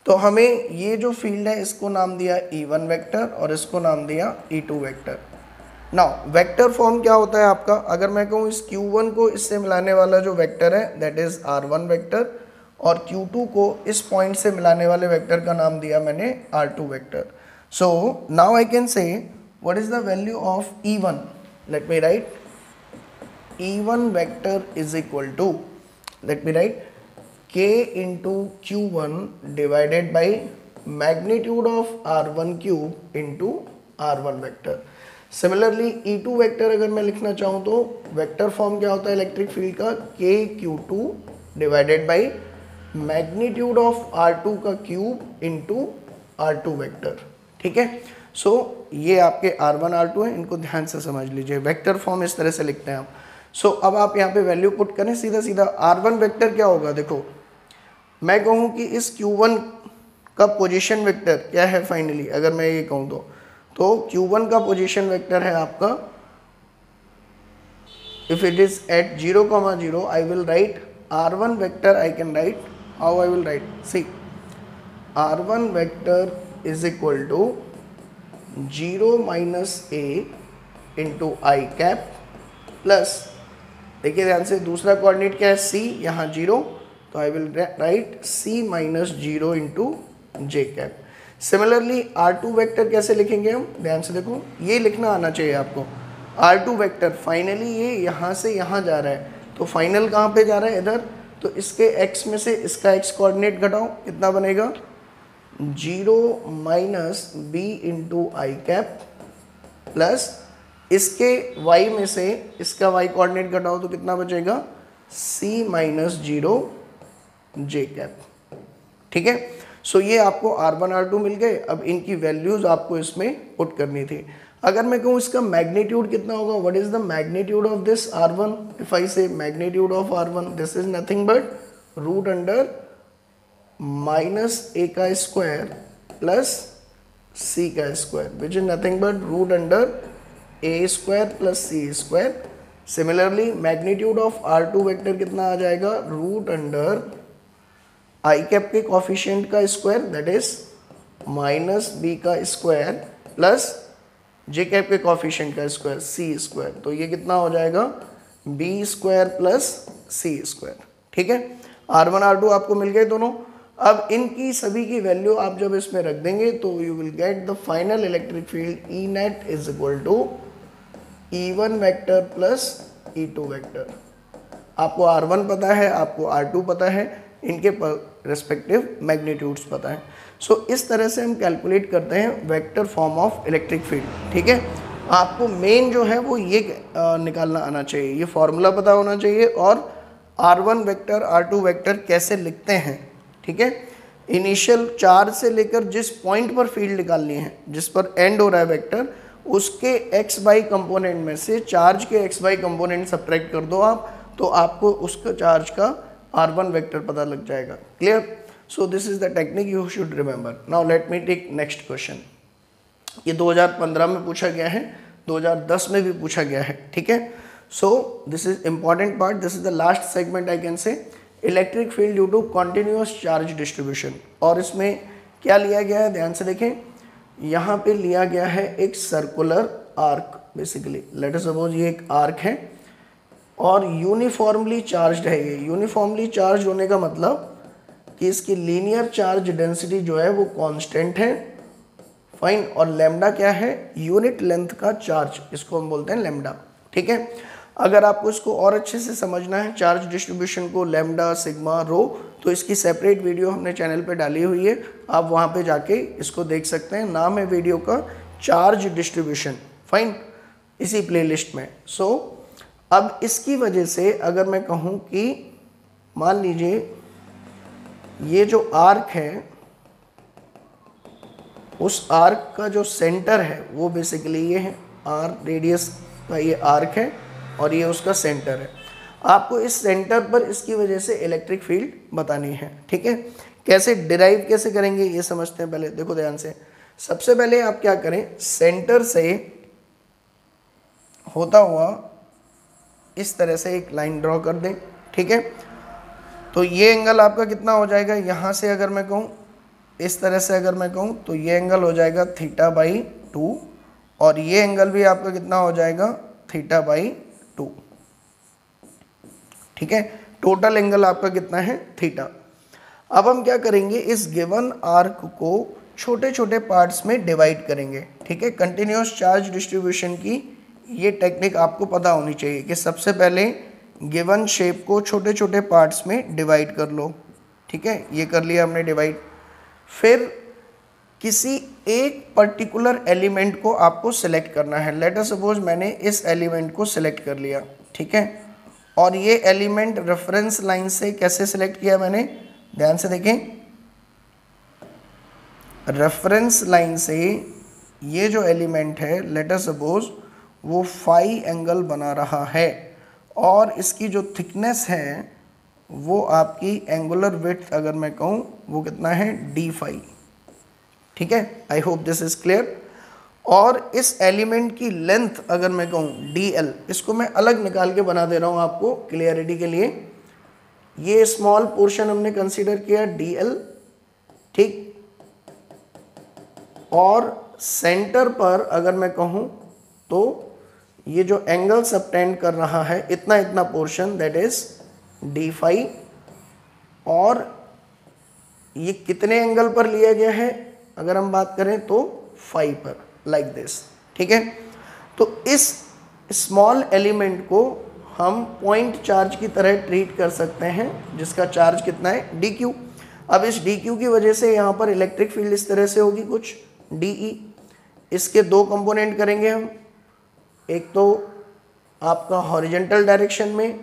तो हमें ये जो फील्ड है इसको नाम दिया E1 वेक्टर और इसको नाम दिया E2 vector. Now vector form क्या होता है आपका, अगर मैं कहूँ इस Q1 को इससे मिलाने वाला जो वेक्टर है दैट इज R1 वेक्टर, और Q2 को इस पॉइंट से मिलाने वाले वेक्टर का नाम दिया मैंने R2 vector. So now I can say what is the value of E1। Let me write E1 vector is equal to, let me write K into Q1 divided by magnitude of R1 cube into r1 vector. Similarly e2 vector अगर मैं लिखना चाहूँ तो वेक्टर फॉर्म क्या होता है इलेक्ट्रिक फील्ड का, kq2 divided by magnitude of r2 का क्यूब इंटू r2 वेक्टर। ठीक है, सो ये आपके r1 r2 है, इनको ध्यान से समझ लीजिए। वेक्टर फॉर्म इस तरह से लिखते हैं आप। सो अब आप यहाँ पे वैल्यू पुट करें सीधा सीधा। r1 वेक्टर क्या होगा, देखो मैं कहूँ कि इस q1 का पोजीशन वेक्टर क्या है फाइनली, अगर मैं ये कहूँ तो q1 का पोजीशन वेक्टर है आपका, if it is at 0,0 I will write r1 vector, I can write how I will write, see r1 vector is equal to 0 minus a into I cap plus, देखिए ध्यान से दूसरा कोऑर्डिनेट क्या है c, यहाँ 0, तो I will right c minus 0 into J cap. Similarly r2 vector कैसे लिखेंगे हम, ध्यान से देखो, ये लिखना आना चाहिए आपको। r2 वेक्टर फाइनली ये यहाँ से यहाँ जा रहा है, तो फाइनल कहाँ पे जा रहा है, इधर, तो इसके x में से इसका x कोऑर्डिनेट घटाओ, कितना बनेगा 0 minus b into I cap plus इसके y में से इसका y कोऑर्डिनेट घटाओ तो कितना बचेगा c माइनस 0 जे कैप। ठीक है, सो ये आपको r1 r2 मिल गए। अब इनकी वैल्यूज आपको इसमें पुट करनी थी। अगर मैं कहूँ इसका मैग्नीट्यूड कितना होगा, what is the magnitude of this r1, if I say magnitude of r1, this is nothing but root under minus a का स्क्वायर प्लस c का square, which is nothing but root under a square plus c square. Similarly magnitude of r2 vector कितना आ जाएगा, रूट अंडर आई कैप के कॉफिशिएंट का square, that is minus B का स्क्वायर प्लस जे कैप के कॉफिशिएंट का स्क्वायर सी स्क्वायर, तो ये कितना हो जाएगा बी स्क्वायर प्लस सी स्क्वायर। ठीक है, r1 r2 आपको मिल गए दोनों। अब इनकी सभी की वैल्यू आप जब इसमें रख देंगे तो you will get the final electric field E net is equal to E1 vector plus E2 vector. आपको r1 पता है, आपको r2 पता है, इनके रेस्पेक्टिव मैग्नीट्यूड्स पता है। सो इस तरह से हम कैलकुलेट करते हैं vector form of electric field. ठीक है, आपको मेन जो है वो ये निकालना आना चाहिए, ये फॉर्मूला पता होना चाहिए और r1 वेक्टर r2 वेक्टर कैसे लिखते हैं। ठीक है, इनिशियल चार्ज से लेकर जिस पॉइंट पर फील्ड निकालनी है, जिस पर एंड हो रहा है वेक्टर, उसके एक्स वाई कंपोनेंट में से चार्ज के एक्स वाई कंपोनेंट सब्ट्रैक्ट कर दो आप, तो आपको उसका चार्ज का r1 वेक्टर पता लग जाएगा। Clear? So this is the technique you should remember. Now let me take next question. ये 2015 में पूछा गया है, 2010 में भी पूछा गया है। ठीक है, so this is important part, this is the last segment I can say, electric field due to continuous charge distribution. और इसमें क्या लिया गया है, ध्यान से देखें, यहाँ पे लिया गया है एक circular arc. Basically let us suppose ये एक आर्क है और यूनिफॉर्मली चार्ज्ड है। ये यूनिफॉर्मली चार्ज होने का मतलब कि इसकी लीनियर चार्ज डेंसिटी जो है वो कांस्टेंट है, फाइन। और लैम्डा क्या है, यूनिट लेंथ का चार्ज, इसको हम बोलते हैं लैम्डा। ठीक है, अगर आपको इसको और अच्छे से समझना है चार्ज डिस्ट्रीब्यूशन को, लैम्डा, सिग्मा, रो, तो इसकी सेपरेट वीडियो हमने चैनल पे डाली हुई है, आप वहाँ पे जाके इसको देख सकते हैं। नाम है वीडियो का चार्ज डिस्ट्रीब्यूशन, फाइन, इसी प्लेलिस्ट में। सो अब इसकी वजह से अगर मैं कहूँ कि मान लीजिए ये जो आर्क है, उस आर्क का जो सेंटर है वो बेसिकली ये है, आर रेडियस का ये आर्क है और ये उसका सेंटर है। आपको इस सेंटर पर इसकी वजह से इलेक्ट्रिक फील्ड बतानी है। ठीक है, कैसे डिराइव कैसे करेंगे ये समझते हैं पहले। देखो ध्यान से, सबसे पहले आप क्या करें, सेंटर से होता हुआ इस तरह से एक लाइन ड्रॉ कर दें। ठीक है, तो ये एंगल आपका कितना हो जाएगा, यहाँ से अगर मैं कहूँ, इस तरह से अगर मैं कहूँ तो ये एंगल हो जाएगा θ/2 और ये एंगल भी आपका कितना हो जाएगा θ/2। ठीक है, टोटल एंगल आपका कितना है, थीटा। अब हम क्या करेंगे, इस गिवन आर्क को छोटे छोटे पार्ट्स में डिवाइड करेंगे। ठीक है, कंटिन्यूअस चार्ज डिस्ट्रीब्यूशन की ये टेक्निक आपको पता होनी चाहिए कि सबसे पहले गिवन शेप को छोटे छोटे पार्ट्स में डिवाइड कर लो। ठीक है, ये कर लिया हमने डिवाइड। फिर किसी एक पर्टिकुलर एलिमेंट को आपको सिलेक्ट करना है। लेट अस सपोज मैंने इस एलिमेंट को सिलेक्ट कर लिया, ठीक है, और ये एलिमेंट रेफरेंस लाइन से कैसे सिलेक्ट किया मैंने, ध्यान से देखें, रेफरेंस लाइन से ये जो एलिमेंट है लेट अस सपोज वो फाई एंगल बना रहा है और इसकी जो थिकनेस है वो आपकी एंगुलर विड्थ अगर मैं कहूँ वो कितना है डी फाई, ठीक है। आई होप दिस इज क्लियर। और इस एलिमेंट की लेंथ अगर मैं कहूँ डी एल, इसको मैं अलग निकाल के बना दे रहा हूँ आपको क्लियरिटी के लिए। ये स्मॉल पोर्शन हमने कंसीडर किया डी एल, ठीक, और सेंटर पर अगर मैं कहूँ तो ये जो एंगल सबटेंड कर रहा है इतना इतना portion that is D phi, और ये कितने एंगल पर लिया गया है अगर हम बात करें तो फाई पर, लाइक दिस, ठीक है। तो इस स्मॉल एलिमेंट को हम पॉइंट चार्ज की तरह ट्रीट कर सकते हैं जिसका चार्ज कितना है डी क्यू। अब इस डी क्यू की वजह से यहाँ पर इलेक्ट्रिक फील्ड इस तरह से होगी कुछ डी ई। इसके दो कंपोनेंट करेंगे हम, एक तो आपका हॉरिजॉन्टल डायरेक्शन में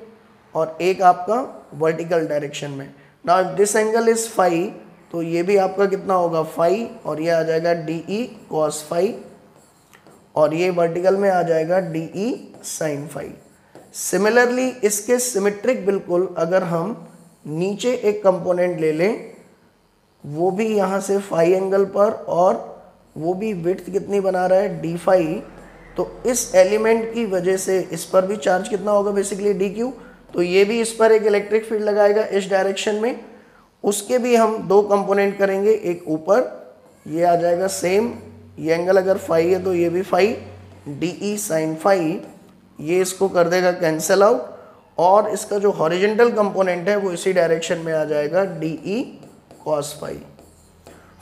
और एक आपका वर्टिकल डायरेक्शन में। Now if this angle is phi तो ये भी आपका कितना होगा फाई, और ये आ जाएगा डी ई कॉस फाई, और ये वर्टिकल में आ जाएगा D E sine phi. Similarly इसके सिमेट्रिक बिल्कुल अगर हम नीचे एक कंपोनेंट ले लें वो भी यहाँ से फाई एंगल पर और वो भी विड्थ कितनी बना रहा है डी फाई, तो इस एलिमेंट की वजह से इस पर भी चार्ज कितना होगा बेसिकली डी क्यू। तो ये भी इस पर एक इलेक्ट्रिक फील्ड लगाएगा इस डायरेक्शन में। उसके भी हम दो कंपोनेंट करेंगे, एक ऊपर ये आ जाएगा सेम, ये एंगल अगर फाई है तो ये भी phi, D E sine phi, ये इसको कर देगा कैंसिल आउट, और इसका जो हॉरिजॉन्टल कंपोनेंट है वो इसी डायरेक्शन में आ जाएगा D E cos phi.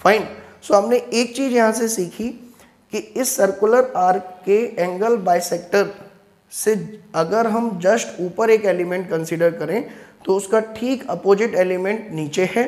Fine. So हमने एक चीज यहाँ से सीखी कि इस सर्कुलर आर्क के एंगल बाइसेक्टर से अगर हम जस्ट ऊपर एक एलिमेंट कंसीडर करें तो उसका ठीक अपोजिट एलिमेंट नीचे है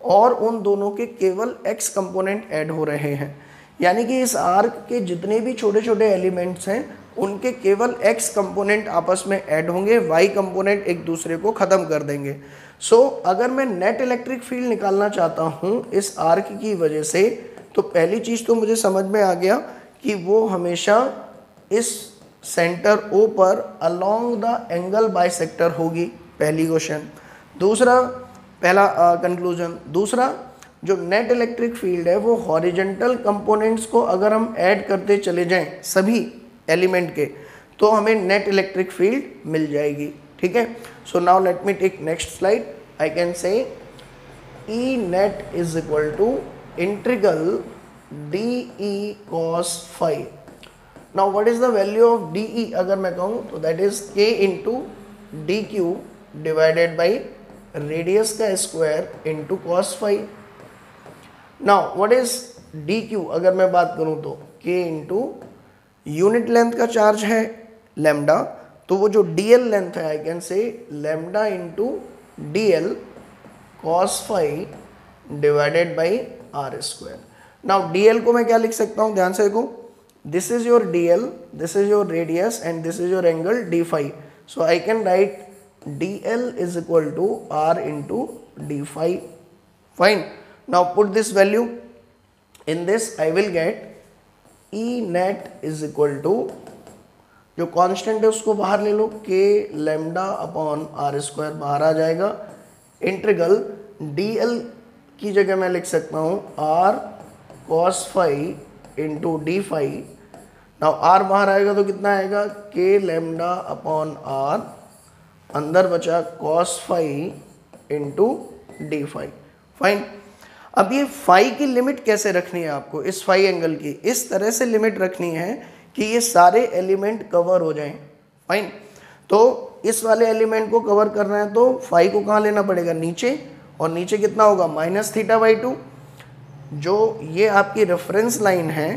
और उन दोनों के केवल x कंपोनेंट ऐड हो रहे हैं। यानी कि इस आर्क के जितने भी छोटे छोटे एलिमेंट्स हैं उनके केवल x कंपोनेंट आपस में ऐड होंगे, y कंपोनेंट एक दूसरे को ख़त्म कर देंगे। सो अगर मैं नेट इलेक्ट्रिक फील्ड निकालना चाहता हूँ इस आर्क की वजह से, तो पहली चीज़ तो मुझे समझ में आ गया कि वो हमेशा इस सेंटर O पर अलोंग द एंगल बाइसेक्टर होगी, पहली क्वेश्चन। दूसरा पहला कंक्लूजन। दूसरा, जो नेट इलेक्ट्रिक फील्ड है वो हॉरिजॉन्टल कंपोनेंट्स को अगर हम ऐड करते चले जाएं सभी एलिमेंट के तो हमें नेट इलेक्ट्रिक फील्ड मिल जाएगी, ठीक है। So now let me take next slide. I can say E net is equal to integral D E cos phi. Now what is the value of D E अगर मैं कहूँ तो that is k into D Q divided by radius का square into cos phi. Now what is D Q अगर मैं बात करूँ तो k इंटू यूनिट लेंथ का चार्ज है लैम्डा, तो वो जो dl लेंथ है I can say lambda into dl cos phi divided by R square. नाउ dl को मैं क्या लिख सकता हूँ, ध्यान से देखो, this is your dl, this is your radius and this is your angle D phi. So I can write dl is equal to r into d phi. Fine. Now put this value in this. I will get E net is equal to, जो कांस्टेंट है उसको बाहर ले लो, k lambda upon R square बाहर आ जाएगा। इंटीग्रल dl की जगह मैं लिख सकता हूँ r cos phi into D phi. Now r बाहर आएगा तो कितना आएगा, k लैम्डा अपॉन r, अंदर बचा cos phi into D phi. Fine. अब ये फाई की लिमिट कैसे रखनी है आपको, इस फाई एंगल की इस तरह से लिमिट रखनी है कि ये सारे एलिमेंट कवर हो जाएं। फाइन। तो इस वाले एलिमेंट को कवर करना है तो फाई को कहाँ लेना पड़ेगा, नीचे, और नीचे कितना होगा माइनस थीटा बाई 2। जो ये आपकी रेफरेंस लाइन है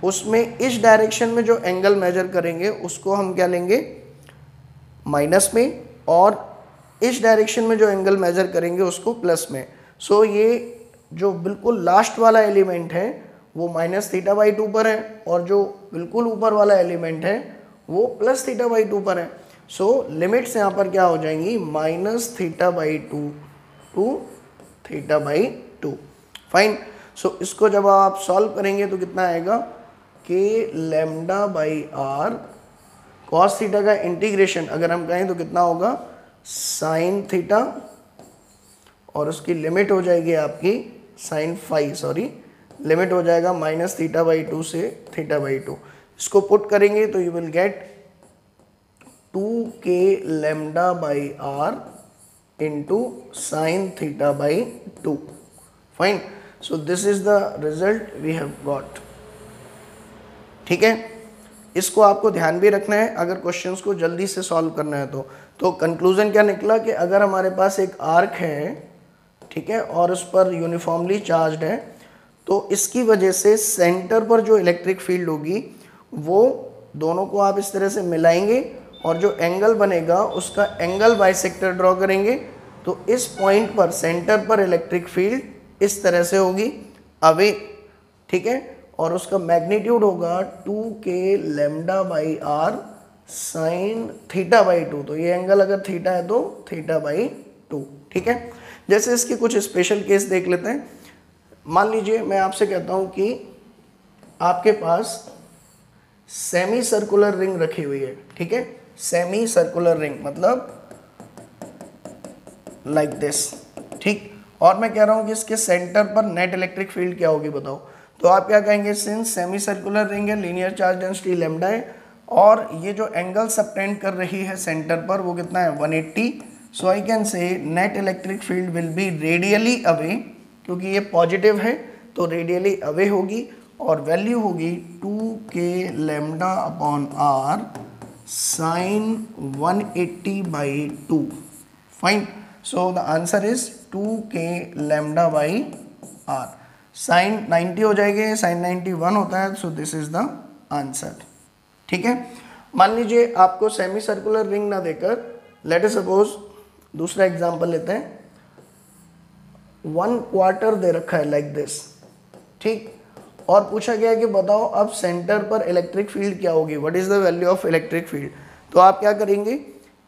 उसमें इस डायरेक्शन में जो एंगल मेजर करेंगे उसको हम क्या लेंगे माइनस में, और इस डायरेक्शन में जो एंगल मेजर करेंगे उसको प्लस में। सो ये जो बिल्कुल लास्ट वाला एलिमेंट है वो माइनस थीटा बाई 2 पर है और जो बिल्कुल ऊपर वाला एलिमेंट है वो प्लस थीटा बाई 2 पर है। सो लिमिट्स यहाँ पर क्या हो जाएंगी, minus theta by 2 to theta by 2। Fine. So इसको जब आप सॉल्व करेंगे तो कितना आएगा, K lambda by R cos theta का इंटीग्रेशन अगर हम कहें तो कितना होगा, साइन थीटा और उसकी लिमिट हो जाएगी आपकी साइन फाई, सॉरी लिमिट हो जाएगा माइनस थीटा बाई 2 से थीटा बाई 2। इसको पुट करेंगे तो you will get 2k lambda by R into sine theta by 2। Fine. So this is the result we have got. ठीक है, इसको आपको ध्यान भी रखना है अगर क्वेश्चंस को जल्दी से सॉल्व करना है तो कंक्लूजन क्या निकला कि अगर हमारे पास एक आर्क है, ठीक है, और उस पर यूनिफॉर्मली चार्ज्ड है, तो इसकी वजह से सेंटर पर जो इलेक्ट्रिक फील्ड होगी वो दोनों को आप इस तरह से मिलाएंगे और जो एंगल बनेगा उसका एंगल बाइसेक्टर ड्रॉ करेंगे। तो इस पॉइंट पर सेंटर पर इलेक्ट्रिक फील्ड इस तरह से होगी अवे, ठीक है, और उसका मैग्नीट्यूड होगा 2k lambda by R sine theta by 2। तो ये एंगल अगर थीटा है तो थीटा बाई 2। ठीक है, जैसे इसकी कुछ स्पेशल केस देख लेते हैं। मान लीजिए मैं आपसे कहता हूं कि आपके पास सेमी सर्कुलर रिंग रखी हुई है, ठीक है, सेमी सर्कुलर रिंग मतलब लाइक दिस, ठीक, और मैं कह रहा हूं कि इसके सेंटर पर नेट इलेक्ट्रिक फील्ड क्या होगी बताओ। तो आप क्या कहेंगे, सिंस सेमी सर्कुलर रिंग है, लीनियर चार्ज डेंसिटी लैम्डा है और ये जो एंगल सबटेंड कर रही है सेंटर पर वो कितना है 180। So I can say net electric field will be radially away, क्योंकि ये पॉजिटिव है तो रेडियली अवे होगी और वैल्यू होगी 2k lambda upon R sine 180 by 2। Fine. So the answer is 2k lambda by R. Sine 90 हो जाएंगे, साइन 91 होता है, so this is the answer. ठीक है, मान लीजिए आपको सेमी सर्कुलर रिंग ना देकर लेट अस सपोज दूसरा एग्जांपल लेते हैं, 1/4 दे रखा है लाइक दिस, ठीक, और पूछा गया है कि बताओ अब सेंटर पर इलेक्ट्रिक फील्ड क्या होगी, what is the value of electric field. तो आप क्या करेंगे,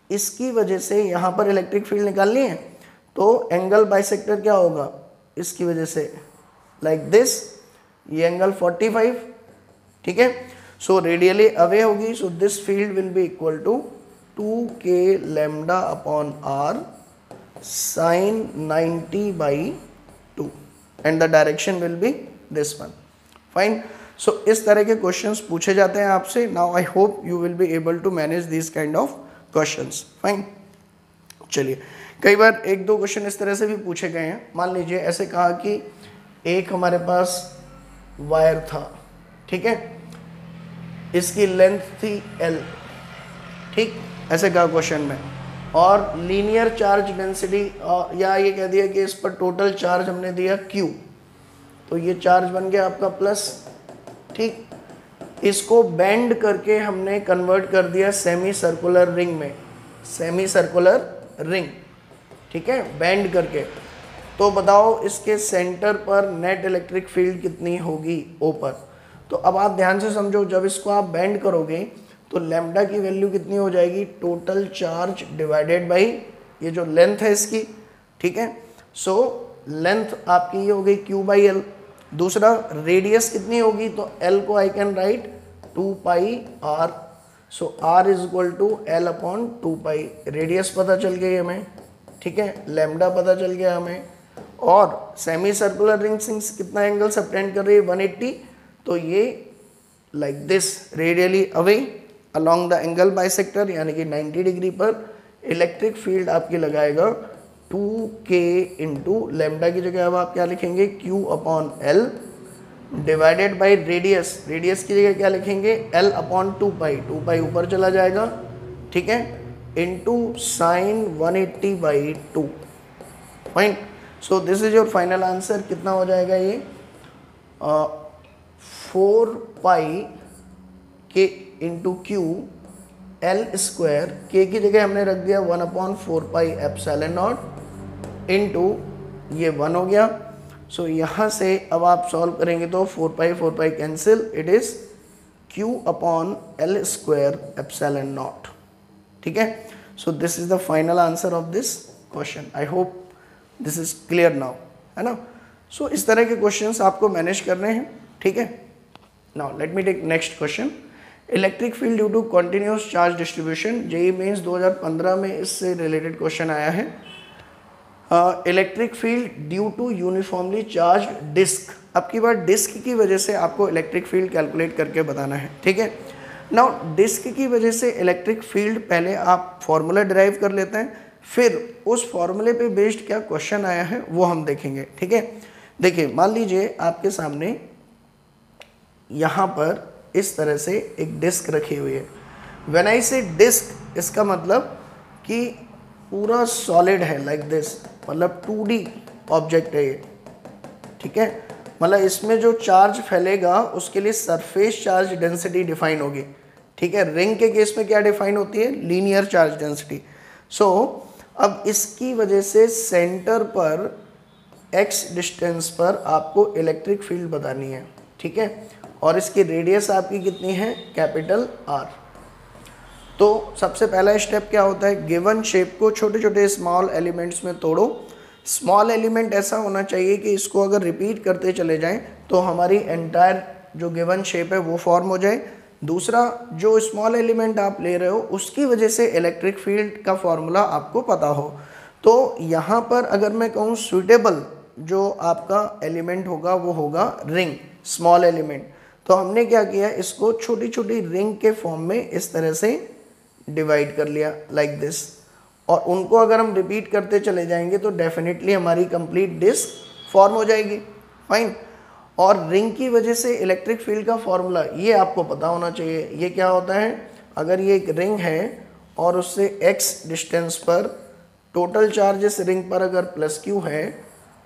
इसकी वजह से यहाँ पर इलेक्ट्रिक फील्ड निकालनी है तो एंगल बाइसेक्टर क्या होगा, इसकी वजह से लाइक दिस, ये एंगल 45, ठीक है, सो रेडियली अवे होगी, so this field will be equal to 2k lambda upon R sine 90 by 2 and the direction will be this one. Fine. So इस तरह के क्वेश्चंस पूछे जाते हैं आपसे। Now I hope you will be able to manage this kind of questions. Fine. चलिए, कई बार एक दो क्वेश्चन इस तरह से भी पूछे गए हैं। मान लीजिए ऐसे कहा कि एक हमारे पास वायर था, ठीक है, इसकी लेंथ थी L, ठीक, ऐसे कहा क्वेश्चन में, और लीनियर चार्ज डेंसिटी या ये कह दिया कि इस पर टोटल चार्ज हमने दिया Q, तो ये चार्ज बन गया आपका प्लस, ठीक, इसको बेंड करके हमने कन्वर्ट कर दिया सेमी सर्कुलर रिंग में, सेमी सर्कुलर रिंग, ठीक है, बेंड करके। तो बताओ इसके सेंटर पर नेट इलेक्ट्रिक फील्ड कितनी होगी O पर। तो अब आप ध्यान से समझो, जब इसको आप बेंड करोगे तो लैम्डा की वैल्यू कितनी हो जाएगी, टोटल चार्ज डिवाइडेड बाई ये जो लेंथ है इसकी, ठीक है, सो लेंथ आपकी ये हो गई Q बाई L। दूसरा रेडियस कितनी होगी, तो L को I can write 2 pi R, so R is equal to L upon 2 pi. Radius पता चल गई हमें, ठीक है, लैम्डा पता चल गया हमें, और सेमी सर्कुलर रिंग सिंस कितना एंगल सबटेंड कर रही है 180, तो ये like this radially away along the angle bisector यानी कि 90 डिग्री पर इलेक्ट्रिक फील्ड आपकी लगाएगा 2k इंटू लेमडा की जगह अब आप क्या लिखेंगे Q upon L divided by radius, radius की जगह क्या लिखेंगे L अपॉन 2 पाई, 2 पाई ऊपर चला जाएगा, ठीक है, into sine 180 by 2। Fine. So this is your final answer. कितना हो जाएगा ये 4 पाई के इंटू क्यू एल स्क्वायर, के की जगह हमने रख दिया 1 upon 4 pi epsilon not into ये 1 हो गया, सो यहाँ से अब आप सॉल्व करेंगे तो 4 pi cancel, it is Q upon L square epsilon not. ठीक है, so this is the final answer of this question. I hope this is clear now, है ना। सो इस तरह के क्वेश्चंस आपको मैनेज करने हैं। ठीक है, now let me take next question. Electric field due to continuous charge distribution, JEE mains 2015 में इससे रिलेटेड क्वेश्चन आया है। Electric field due to uniformly charge disc, अब की बार डिस्क की वजह से आपको इलेक्ट्रिक फील्ड कैलकुलेट करके बताना है। ठीक है, नाउ डिस्क की वजह से इलेक्ट्रिक फील्ड पहले आप फॉर्मूला डिराइव कर लेते हैं, फिर उस फॉर्मूले पे बेस्ड क्या क्वेश्चन आया है वो हम देखेंगे। ठीक है, देखिए मान लीजिए आपके सामने यहाँ पर इस तरह से एक डिस्क रखी हुई है। व्हेन आई से डिस्क, इसका मतलब कि पूरा सॉलिड है लाइक दिस, मतलब 2D ऑब्जेक्ट है ये। ठीक है, मतलब इसमें जो चार्ज फैलेगा उसके लिए सरफेस चार्ज डेंसिटी डिफाइन होगी। ठीक है, रिंग के केस में क्या डिफाइन होती है, लीनियर चार्ज डेंसिटी। सो अब इसकी वजह से सेंटर पर x डिस्टेंस पर आपको इलेक्ट्रिक फील्ड बतानी है। ठीक है, और इसकी रेडियस आपकी कितनी है, कैपिटल R। तो सबसे पहला स्टेप क्या होता है, गिवन शेप को छोटे छोटे स्मॉल एलिमेंट्स में तोड़ो। स्मॉल एलिमेंट ऐसा होना चाहिए कि इसको अगर रिपीट करते चले जाएं तो हमारी एंटायर जो गिवन शेप है वो फॉर्म हो जाए। दूसरा, जो स्मॉल एलिमेंट आप ले रहे हो उसकी वजह से इलेक्ट्रिक फील्ड का फॉर्मूला आपको पता हो। तो यहाँ पर अगर मैं कहूँ सुइटेबल जो आपका एलिमेंट होगा वो होगा रिंग, स्मॉल एलिमेंट। तो हमने क्या किया, इसको छोटी छोटी रिंग के फॉर्म में इस तरह से डिवाइड कर लिया लाइक दिस, और उनको अगर हम रिपीट करते चले जाएंगे तो डेफिनेटली हमारी कंप्लीट डिस्क फॉर्म हो जाएगी। फाइन, और रिंग की वजह से इलेक्ट्रिक फील्ड का फॉर्मूला ये आपको पता होना चाहिए। ये क्या होता है, अगर ये एक रिंग है और उससे x डिस्टेंस पर टोटल चार्ज इस रिंग पर अगर +q है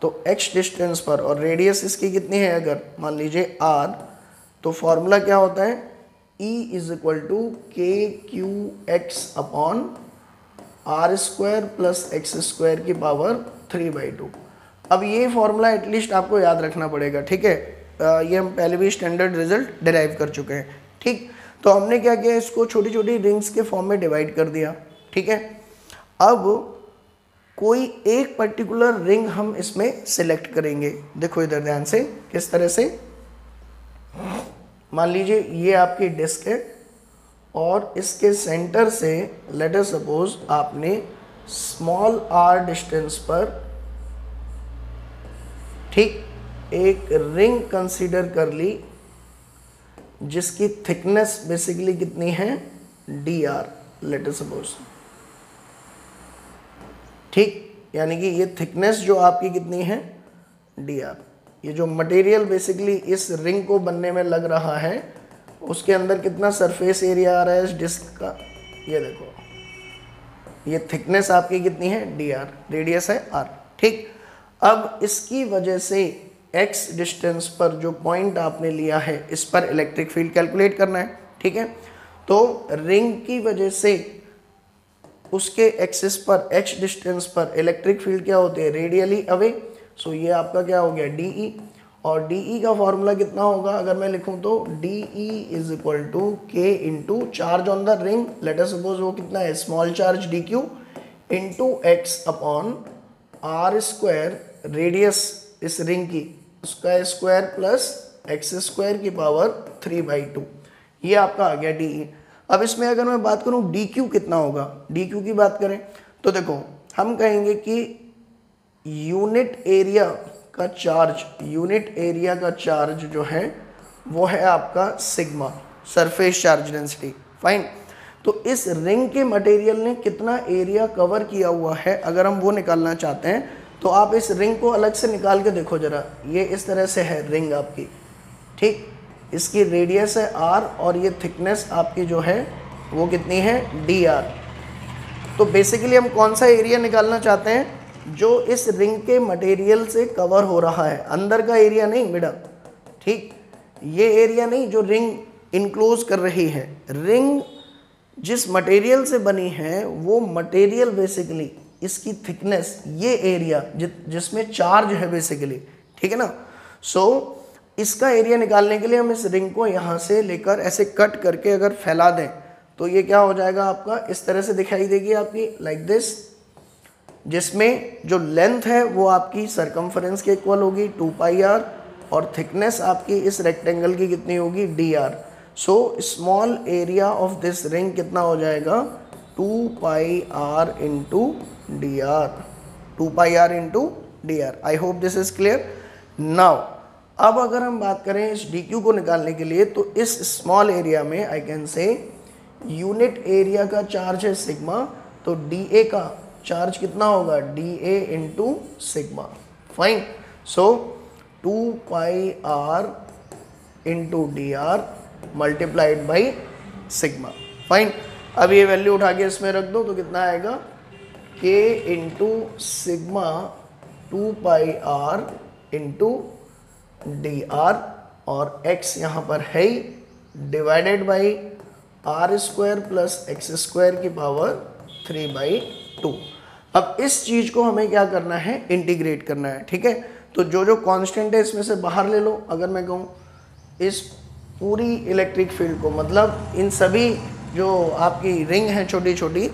तो x डिस्टेंस पर, और रेडियस इसकी कितनी है अगर मान लीजिए r, तो फॉर्मूला क्या होता है, E is equal to KQX upon R square plus x square की पावर 3/2। अब ये फॉर्मूला एटलीस्ट आपको याद रखना पड़ेगा। ठीक है, ये हम पहले भी स्टैंडर्ड रिजल्ट डिराइव कर चुके हैं। ठीक, तो हमने क्या किया, इसको छोटी छोटी रिंग्स के फॉर्म में डिवाइड कर दिया। ठीक है, अब कोई एक पर्टिकुलर रिंग हम इसमें सिलेक्ट करेंगे। देखो इधर ध्यान से, किस तरह से, मान लीजिए ये आपकी डिस्क है और इसके सेंटर से लेट अस सपोज आपने स्मॉल r डिस्टेंस पर, ठीक, एक रिंग कंसीडर कर ली जिसकी थिकनेस बेसिकली कितनी है, dr, लेट अस सपोज। ठीक, यानी कि ये थिकनेस जो आपकी कितनी है, dr। ये जो मटेरियल बेसिकली इस रिंग को बनने में लग रहा है उसके अंदर कितना सरफेस एरिया आ रहा है इस डिस्क का, ये देखो, ये थिकनेस आपकी कितनी है, dr, रेडियस है r। ठीक, अब इसकी वजह से x डिस्टेंस पर जो पॉइंट आपने लिया है इस पर इलेक्ट्रिक फील्ड कैलकुलेट करना है। ठीक है, तो रिंग की वजह से उसके एक्सिस पर h डिस्टेंस पर इलेक्ट्रिक फील्ड क्या होते हैं, रेडियली अवे। सो ये आपका क्या हो गया, dE, और dE का फॉर्मूला कितना होगा अगर मैं लिखूं तो dE is equal to k into charge on the ring, let us suppose वो कितना है, small charge dq, into x upon r square, radius इस रिंग की, उसका स्क्वायर प्लस x स्क्वायर की पावर 3/2। ये आपका आ गया dE। अब इसमें अगर मैं बात करूं dq कितना होगा, dq की बात करें तो देखो हम कहेंगे कि यूनिट एरिया का चार्ज जो है वो है आपका sigma, surface charge density. Fine, तो इस रिंग के मटेरियल ने कितना एरिया कवर किया हुआ है अगर हम वो निकालना चाहते हैं तो आप इस रिंग को अलग से निकाल के देखो जरा। ये इस तरह से है रिंग आपकी, ठीक, इसकी रेडियस है r और ये थिकनेस आपकी जो है वो कितनी है, dr। तो बेसिकली हम कौन सा एरिया निकालना चाहते हैं, जो इस रिंग के मटेरियल से कवर हो रहा है, अंदर का एरिया नहीं बेटा। ठीक, ये एरिया नहीं जो रिंग इनक्लोज कर रही है। रिंग जिस मटेरियल से बनी है वो मटेरियल बेसिकली इसकी थिकनेस, ये एरिया जिसमें चार्ज है बेसिकली, ठीक है ना। सो इसका एरिया निकालने के लिए हम इस रिंग को यहाँ से लेकर ऐसे कट करके अगर फैला दें तो ये क्या हो जाएगा आपका, इस तरह से दिखाई देगी आपकी, लाइक दिस, जिसमें जो लेंथ है वो आपकी सरकमफरेंस के इक्वल होगी 2 पाई आर, और थिकनेस आपकी इस रेक्टेंगल की कितनी होगी, D R. So small area of this ring कितना हो जाएगा, 2 pi R into D R, 2 pi R into D R. I hope this is clear now. अब अगर हम बात करें इस डी क्यू को निकालने के लिए, तो इस स्मॉल एरिया में I can say unit area का चार्ज है सिग्मा, तो डी ए का चार्ज कितना होगा, D A into sigma. Fine. So 2 pi R into D R multiplied by sigma. Fine. अब ये वैल्यू उठा के इसमें रख दो तो कितना आएगा, K into sigma 2 pi R into D R, और x यहाँ पर है ही, divided by R square plus X square की पावर 3/2। अब इस चीज़ को हमें क्या करना है, इंटीग्रेट करना है। ठीक है, तो जो जो कांस्टेंट है इसमें से बाहर ले लो। अगर मैं कहूँ इस पूरी इलेक्ट्रिक फील्ड को, मतलब इन सभी जो आपकी रिंग है छोटी छोटी,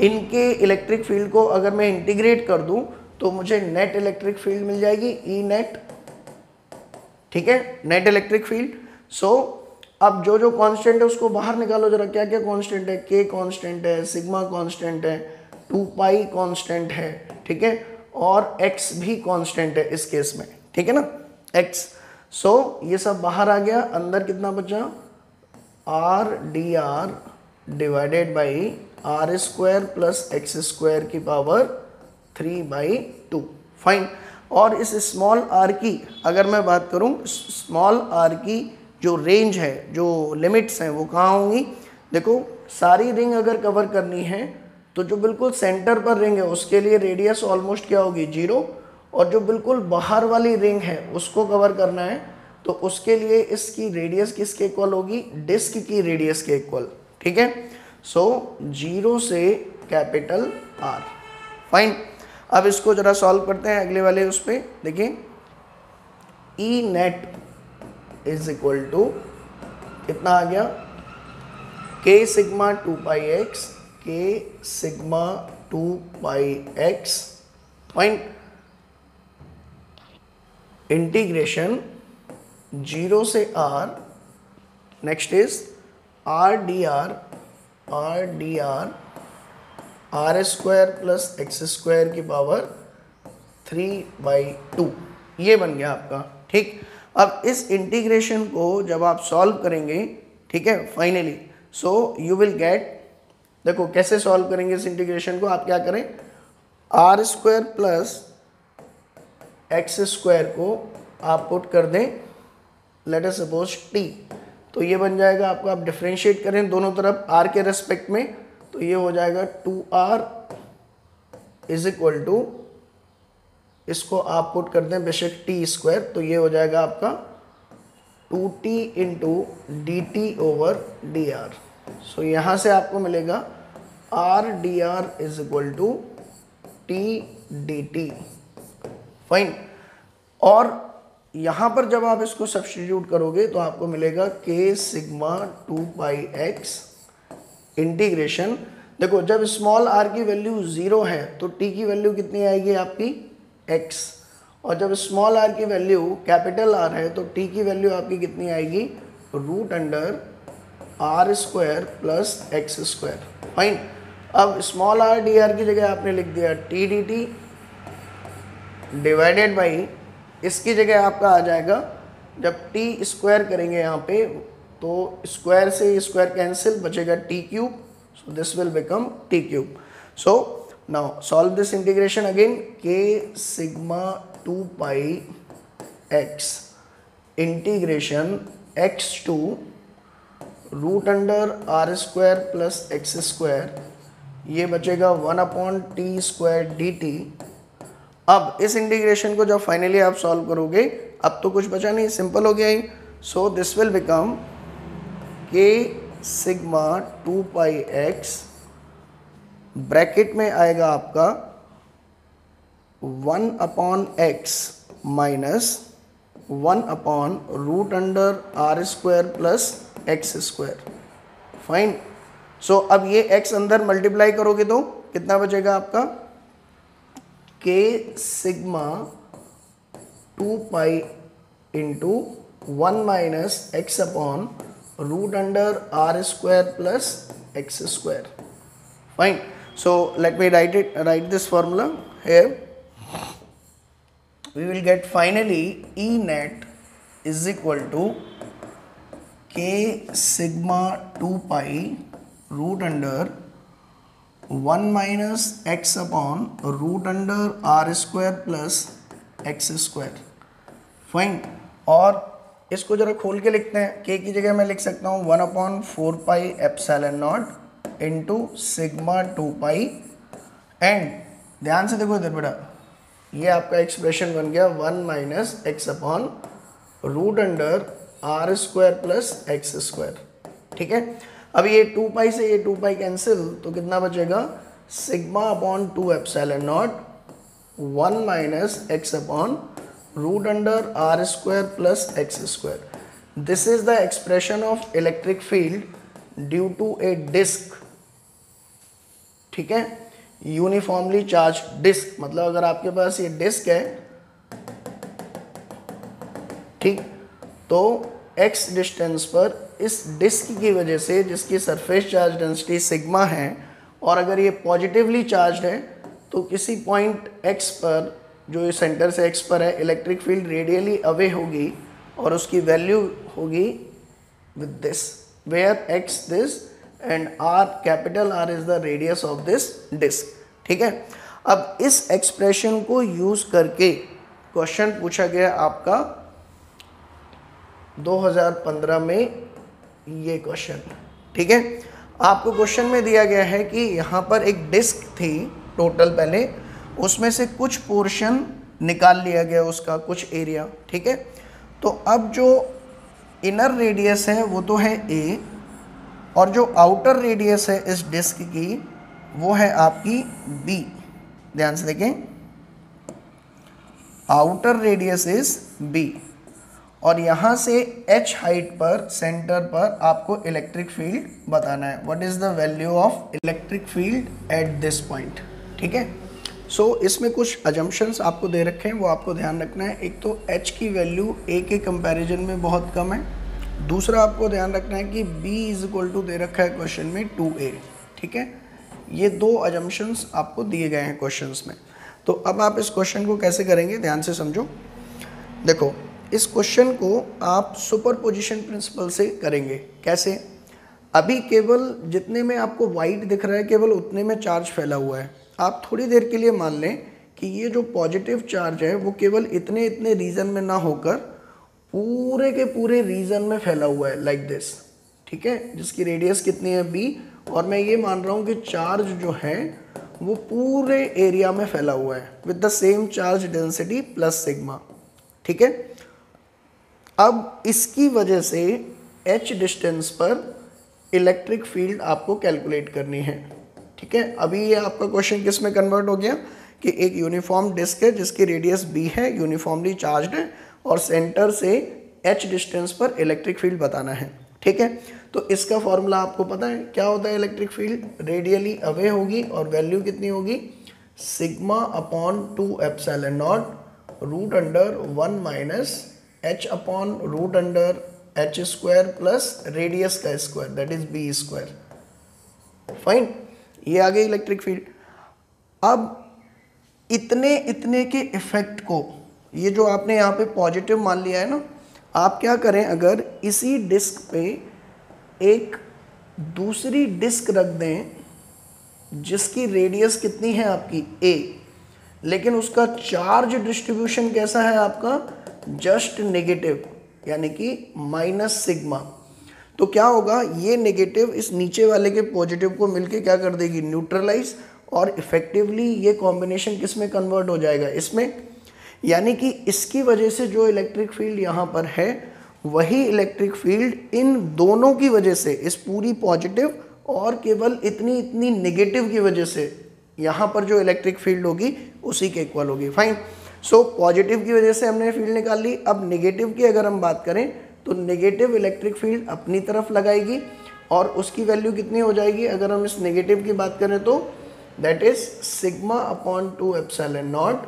इनके इलेक्ट्रिक फील्ड को अगर मैं इंटीग्रेट कर दूं तो मुझे नेट इलेक्ट्रिक फील्ड मिल जाएगी, ई नेट। ठीक है, नेट इलेक्ट्रिक फील्ड। सो अब जो जो कांस्टेंट है उसको बाहर निकालो जरा, क्या क्या कांस्टेंट है, के कांस्टेंट है, सिग्मा कांस्टेंट है, 2 पाई कांस्टेंट है, ठीक है, और x भी कांस्टेंट है इस केस में। ठीक है ना, x। सो ये सब बाहर आ गया, अंदर कितना बचा, R D R divided by R square plus X square की पावर 3/2। फाइन। और इस स्मॉल आर की अगर मैं बात करूं, स्मॉल आर की जो रेंज है, जो लिमिट्स हैं, वो कहाँ होंगी, देखो सारी रिंग अगर कवर करनी है तो जो बिल्कुल सेंटर पर रिंग है उसके लिए रेडियस ऑलमोस्ट क्या होगी, 0, और जो बिल्कुल बाहर वाली रिंग है उसको कवर करना है तो उसके लिए इसकी रेडियस किसके इक्वल होगी, डिस्क की रेडियस के इक्वल। ठीक है, सो 0 से कैपिटल आर। फाइन। अब इसको जरा सॉल्व करते हैं अगले वाले उस पर। देखिए, E net is equal to कितना आ गया, K sigma 2 pi X, K sigma 2 pi X. Fine. Integration 0 से r, next is r dr, r dr R square plus X square की पावर 3/2, ये बन गया आपका। ठीक, अब इस इंटीग्रेशन को जब आप सॉल्व करेंगे, ठीक है, finally, so you will gate, देखो कैसे सॉल्व करेंगे इस इंटीग्रेशन को, आप क्या करें, R square plus X square को आप पुट कर दें, लेट अस सपोज टी, तो ये बन जाएगा आपका, आप डिफ्रेंशिएट करें दोनों तरफ आर के रेस्पेक्ट में, तो ये हो जाएगा 2r इज इक्वल टू, इसको आप पुट कर दें बेशक टी स्क्वायर, तो ये हो जाएगा आपका 2t into D T over D R. So यहाँ से आपको मिलेगा r dr is equal to t dt। Fine. और यहाँ पर जब आप इसको सब्स्टिट्यूट करोगे तो आपको मिलेगा k sigma 2 pi x integration, देखो जब स्मॉल r की वैल्यू 0 है तो t की वैल्यू कितनी आएगी आपकी, x, और जब स्मॉल r की वैल्यू कैपिटल R है तो t की वैल्यू आपकी कितनी आएगी, root under R square plus X square. Fine. अब स्मॉल r dr की जगह आपने लिख दिया t dt डिवाइडेड बाई, इसकी जगह आपका आ जाएगा, जब t स्क्वायर करेंगे यहाँ पे तो स्क्वायर से स्क्वायर कैंसिल, बचेगा t cube, so this will become t cube. So now solve this integration again, k sigma 2 pi x integration x to root under R square plus X square, ये बचेगा 1/t स्क्वायर dt। अब इस इंटीग्रेशन को जब फाइनली आप सॉल्व करोगे, अब तो कुछ बचा नहीं, सिंपल हो गया ही। So this will become k sigma 2 pi x, bracket में आएगा आपका 1/x minus 1 upon root under R square plus X square. Fine. So अब ये x अंदर मल्टीप्लाई करोगे तो कितना बचेगा आपका, k sigma 2 pi into 1 minus X upon root under R square plus X square. Fine. So let me write this formula here. We will get finally E net is equal to k sigma 2 pi root under 1 minus x upon root under r square plus x square. Fine. और इसको जरा खोल के लिखते हैं। k की जगह मैं लिख सकता हूँ 1 upon 4 pi epsilon not into sigma 2 pi. And ध्यान से देखो इधर बेटा, ये आपका एक्सप्रेशन बन गया 1 minus X upon root under R square plus X square. ठीक है। अब ये 2 पाई से ये 2 पाई कैंसिल, तो कितना बचेगा, sigma upon 2 epsilon not 1 minus X upon root under R square plus X square. This is the expression of electric field due to a disc. ठीक है, यूनिफॉर्मली चार्ज डिस्क, मतलब अगर आपके पास ये डिस्क है, ठीक, तो x डिस्टेंस पर इस डिस्क की वजह से, जिसकी सरफेस चार्ज डेंसिटी सिग्मा है, और अगर ये पॉजिटिवली चार्ज है, तो किसी पॉइंट x पर, जो ये सेंटर से x पर है, इलेक्ट्रिक फील्ड रेडियली अवे होगी और उसकी वैल्यू होगी with this, where x this and r, capital R is the radius of this disc. ठीक है। अब इस एक्सप्रेशन को यूज करके क्वेश्चन पूछा गया आपका 2015 में, ये क्वेश्चन। ठीक है। आपको क्वेश्चन में दिया गया है कि यहाँ पर एक डिस्क थी टोटल, पहले उसमें से कुछ पोर्शन निकाल लिया गया, उसका कुछ एरिया। ठीक है। तो अब जो इनर रेडियस है वो तो है a, और जो आउटर रेडियस है इस डिस्क की वो है आपकी b। ध्यान से देखें, आउटर रेडियस इज b, और यहाँ से h हाइट पर, सेंटर पर आपको इलेक्ट्रिक फील्ड बताना है। What is the value of electric field at this point. ठीक है। सो इसमें कुछ अजम्पशंस आपको दे रखे हैं, वो आपको ध्यान रखना है। एक तो h की वैल्यू a के कंपैरिजन में बहुत कम है। दूसरा आपको ध्यान रखना है कि b इज इक्वल टू दे रखा है क्वेश्चन में 2a। ठीक है। ये दो अजम्पशंस आपको दिए गए हैं क्वेश्चंस में। तो अब आप इस क्वेश्चन को कैसे करेंगे, ध्यान से समझो। देखो, इस क्वेश्चन को आप सुपरपोजिशन प्रिंसिपल से करेंगे। कैसे? अभी केवल जितने में आपको वाइट दिख रहा है, केवल उतने में चार्ज फैला हुआ है। आप थोड़ी देर के लिए मान लें कि ये जो पॉजिटिव चार्ज है वो केवल इतने इतने रीजन में ना होकर पूरे के पूरे रीजन में फैला हुआ है, लाइक दिस। ठीक है, जिसकी रेडियस कितनी है b, और मैं ये मान रहा हूँ कि चार्ज जो है वो पूरे एरिया में फैला हुआ है with the same charge density plus sigma. ठीक है। अब इसकी वजह से h डिस्टेंस पर इलेक्ट्रिक फील्ड आपको कैलकुलेट करनी है। ठीक है। अभी ये आपका क्वेश्चन किस में कन्वर्ट हो गया कि एक यूनिफॉर्म डिस्क है जिसकी रेडियस b है, यूनिफॉर्मली चार्ज्ड है, और सेंटर से h डिस्टेंस पर इलेक्ट्रिक फील्ड बताना है। ठीक है। तो इसका फॉर्मूला आपको पता है क्या होता है। इलेक्ट्रिक फील्ड रेडियली अवे होगी और वैल्यू कितनी होगी, sigma upon 2 epsilon naught root under 1 minus h upon root under h square plus radius का square, that is b square. Fine. ये आ गई इलेक्ट्रिक फील्ड। अब इतने के इफेक्ट को, ये जो आपने यहाँ पे पॉजिटिव मान लिया है ना, आप क्या करें, अगर इसी डिस्क पे एक दूसरी डिस्क रख दें जिसकी रेडियस कितनी है आपकी a, लेकिन उसका चार्ज डिस्ट्रीब्यूशन कैसा है आपका, जस्ट नेगेटिव, यानी कि माइनस सिग्मा, तो क्या होगा, ये नेगेटिव इस नीचे वाले के पॉजिटिव को मिलके क्या कर देगी, न्यूट्रलाइज, और इफेक्टिवली ये कॉम्बिनेशन किस में कन्वर्ट हो जाएगा, इसमें। यानी कि इसकी वजह से जो इलेक्ट्रिक फील्ड यहाँ पर है वही इलेक्ट्रिक फील्ड इन दोनों की वजह से, इस पूरी पॉजिटिव और केवल इतनी नेगेटिव की वजह से यहाँ पर जो इलेक्ट्रिक फील्ड होगी उसी के इक्वल होगी। फाइन। सो पॉजिटिव की वजह से हमने फील्ड निकाल ली। अब नेगेटिव की अगर हम बात करें तो नेगेटिव इलेक्ट्रिक फील्ड अपनी तरफ लगाएगी और उसकी वैल्यू कितनी हो जाएगी, अगर हम इस नेगेटिव की बात करें तो that is sigma upon 2 epsilon not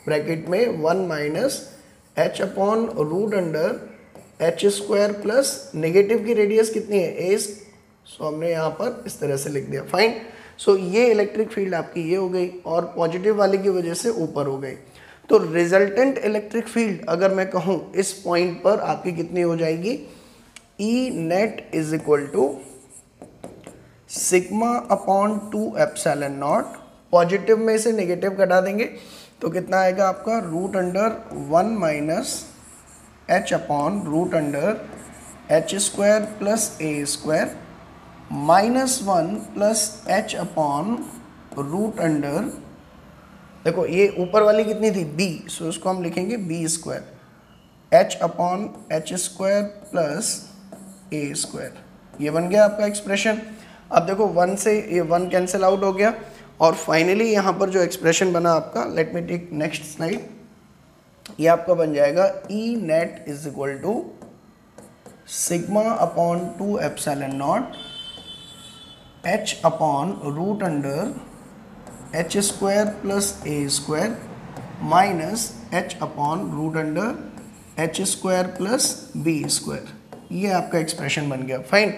bracket में 1 minus h upon root under h square plus negative की रेडियस कितनी है a, सो हमने यहाँ पर इस तरह से लिख दिया। फाइन। सो ये इलेक्ट्रिक फील्ड आपकी ये हो गई और पॉजिटिव वाले की वजह से ऊपर हो गई। तो रिजल्टेंट इलेक्ट्रिक फील्ड अगर मैं कहूँ इस पॉइंट पर आपकी कितनी हो जाएगी, E net is equal to sigma upon 2 epsilon naught, positive में से नेगेटिव घटा देंगे तो कितना आएगा आपका root under 1 minus h upon root under h square plus a square minus 1 plus h upon root under, देखो ये ऊपर वाली कितनी थी b, सो इसको हम लिखेंगे b square h upon h square plus a square. ये बन गया आपका एक्सप्रेशन। अब देखो 1 से ये 1 कैंसिल आउट हो गया और फाइनली यहाँ पर जो एक्सप्रेशन बना आपका, let me take next slide, ये आपका बन जाएगा E net is equal to sigma upon 2 epsilon naught h upon root under h square plus a square minus h upon root under h square plus b square. ये आपका एक्सप्रेशन बन गया। फाइन।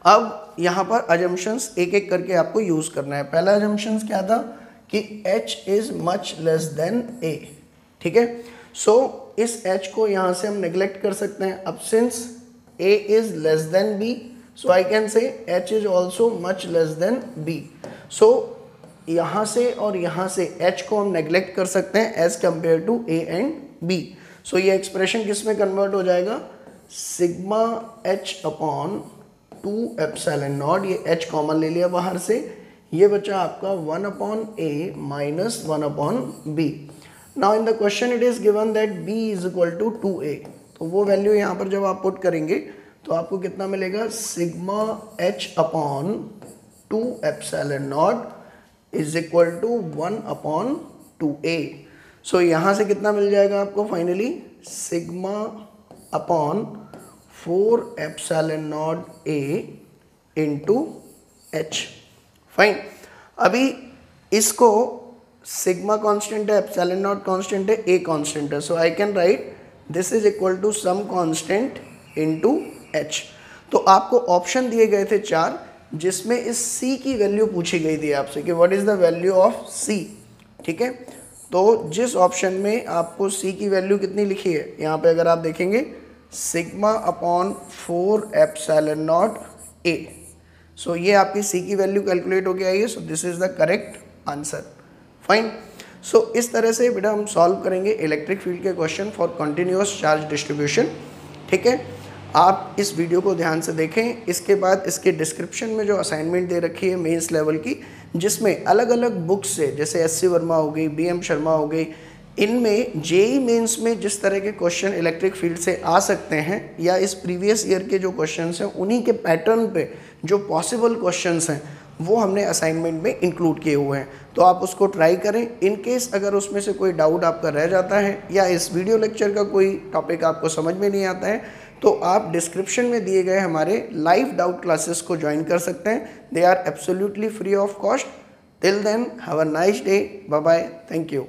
अब यहाँ पर अजम्पशंस एक एक करके आपको यूज़ करना है। पहला अजम्पशंस क्या था कि h is much less than a, ठीक है। सो इस h को यहाँ से हम नेग्लेक्ट कर सकते हैं। अब since a is less than b, so I can से h is also much less than b। सो यहाँ से और यहाँ से h को हम नेग्लेक्ट कर सकते हैं as compare to a and b। So ये एक्सप्रेशन किस में कन्वर्ट हो जाएगा, sigma h upon 2 epsilon not, ये h कॉमन ले लिया बाहर से, ये बचा आपका 1 upon a minus 1 upon b। Now in the question it is given that b is equal to 2a, तो वो वैल्यू यहाँ पर जब आप पुट करेंगे तो आपको कितना मिलेगा, sigma h upon 2 epsilon naught is equal to 1 upon 2a। So यहाँ से कितना मिल जाएगा आपको finally, sigma upon 4 epsilon naught a into h। Fine. अभी इसको सिग्मा कांस्टेंट है, एप्सिलॉन नॉट कांस्टेंट है, a कांस्टेंट है, so I can write this is equal to some constant into h। तो आपको ऑप्शन दिए गए थे 4, जिसमें इस c की वैल्यू पूछी गई थी आपसे कि what is the value of c, ठीक है। तो जिस ऑप्शन में आपको c की वैल्यू कितनी लिखी है, यहाँ पे अगर आप देखेंगे sigma upon 4 epsilon naught a, so ये आपकी c की वैल्यू कैलकुलेट हो गया है। So this is the correct answer. Fine. So इस तरह से बेटा हम सॉल्व करेंगे इलेक्ट्रिक फील्ड के question for continuous charge distribution, ठीक है। आप इस वीडियो को ध्यान से देखें। इसके बाद इसके डिस्क्रिप्शन में जो असाइनमेंट दे रखी है मेंस लेवल की, जिसमें अलग अलग बुक्स से, जैसे एससी वर्मा हो गई, बीएम शर्मा हो गई, इनमें जेई मेंस में जिस तरह के क्वेश्चन इलेक्ट्रिक फील्ड से आ सकते हैं या इस प्रीवियस ईयर के जो क्वेश्चंस हैं उन्हीं के पैटर्न पे जो पॉसिबल क्वेश्चंस हैं वो हमने असाइनमेंट में इंक्लूड किए हुए हैं। तो आप उसको ट्राई करें। इन केस अगर उसमें से कोई डाउट आपका रह जाता है या इस वीडियो लेक्चर का कोई टॉपिक आपको समझ में नहीं आता है, तो आप डिस्क्रिप्शन में दिए गए हमारे लाइव डाउट क्लासेस को ज्वाइन कर सकते हैं। They are absolutely free of cost. Till then have a nice day. Bye bye. Thank you.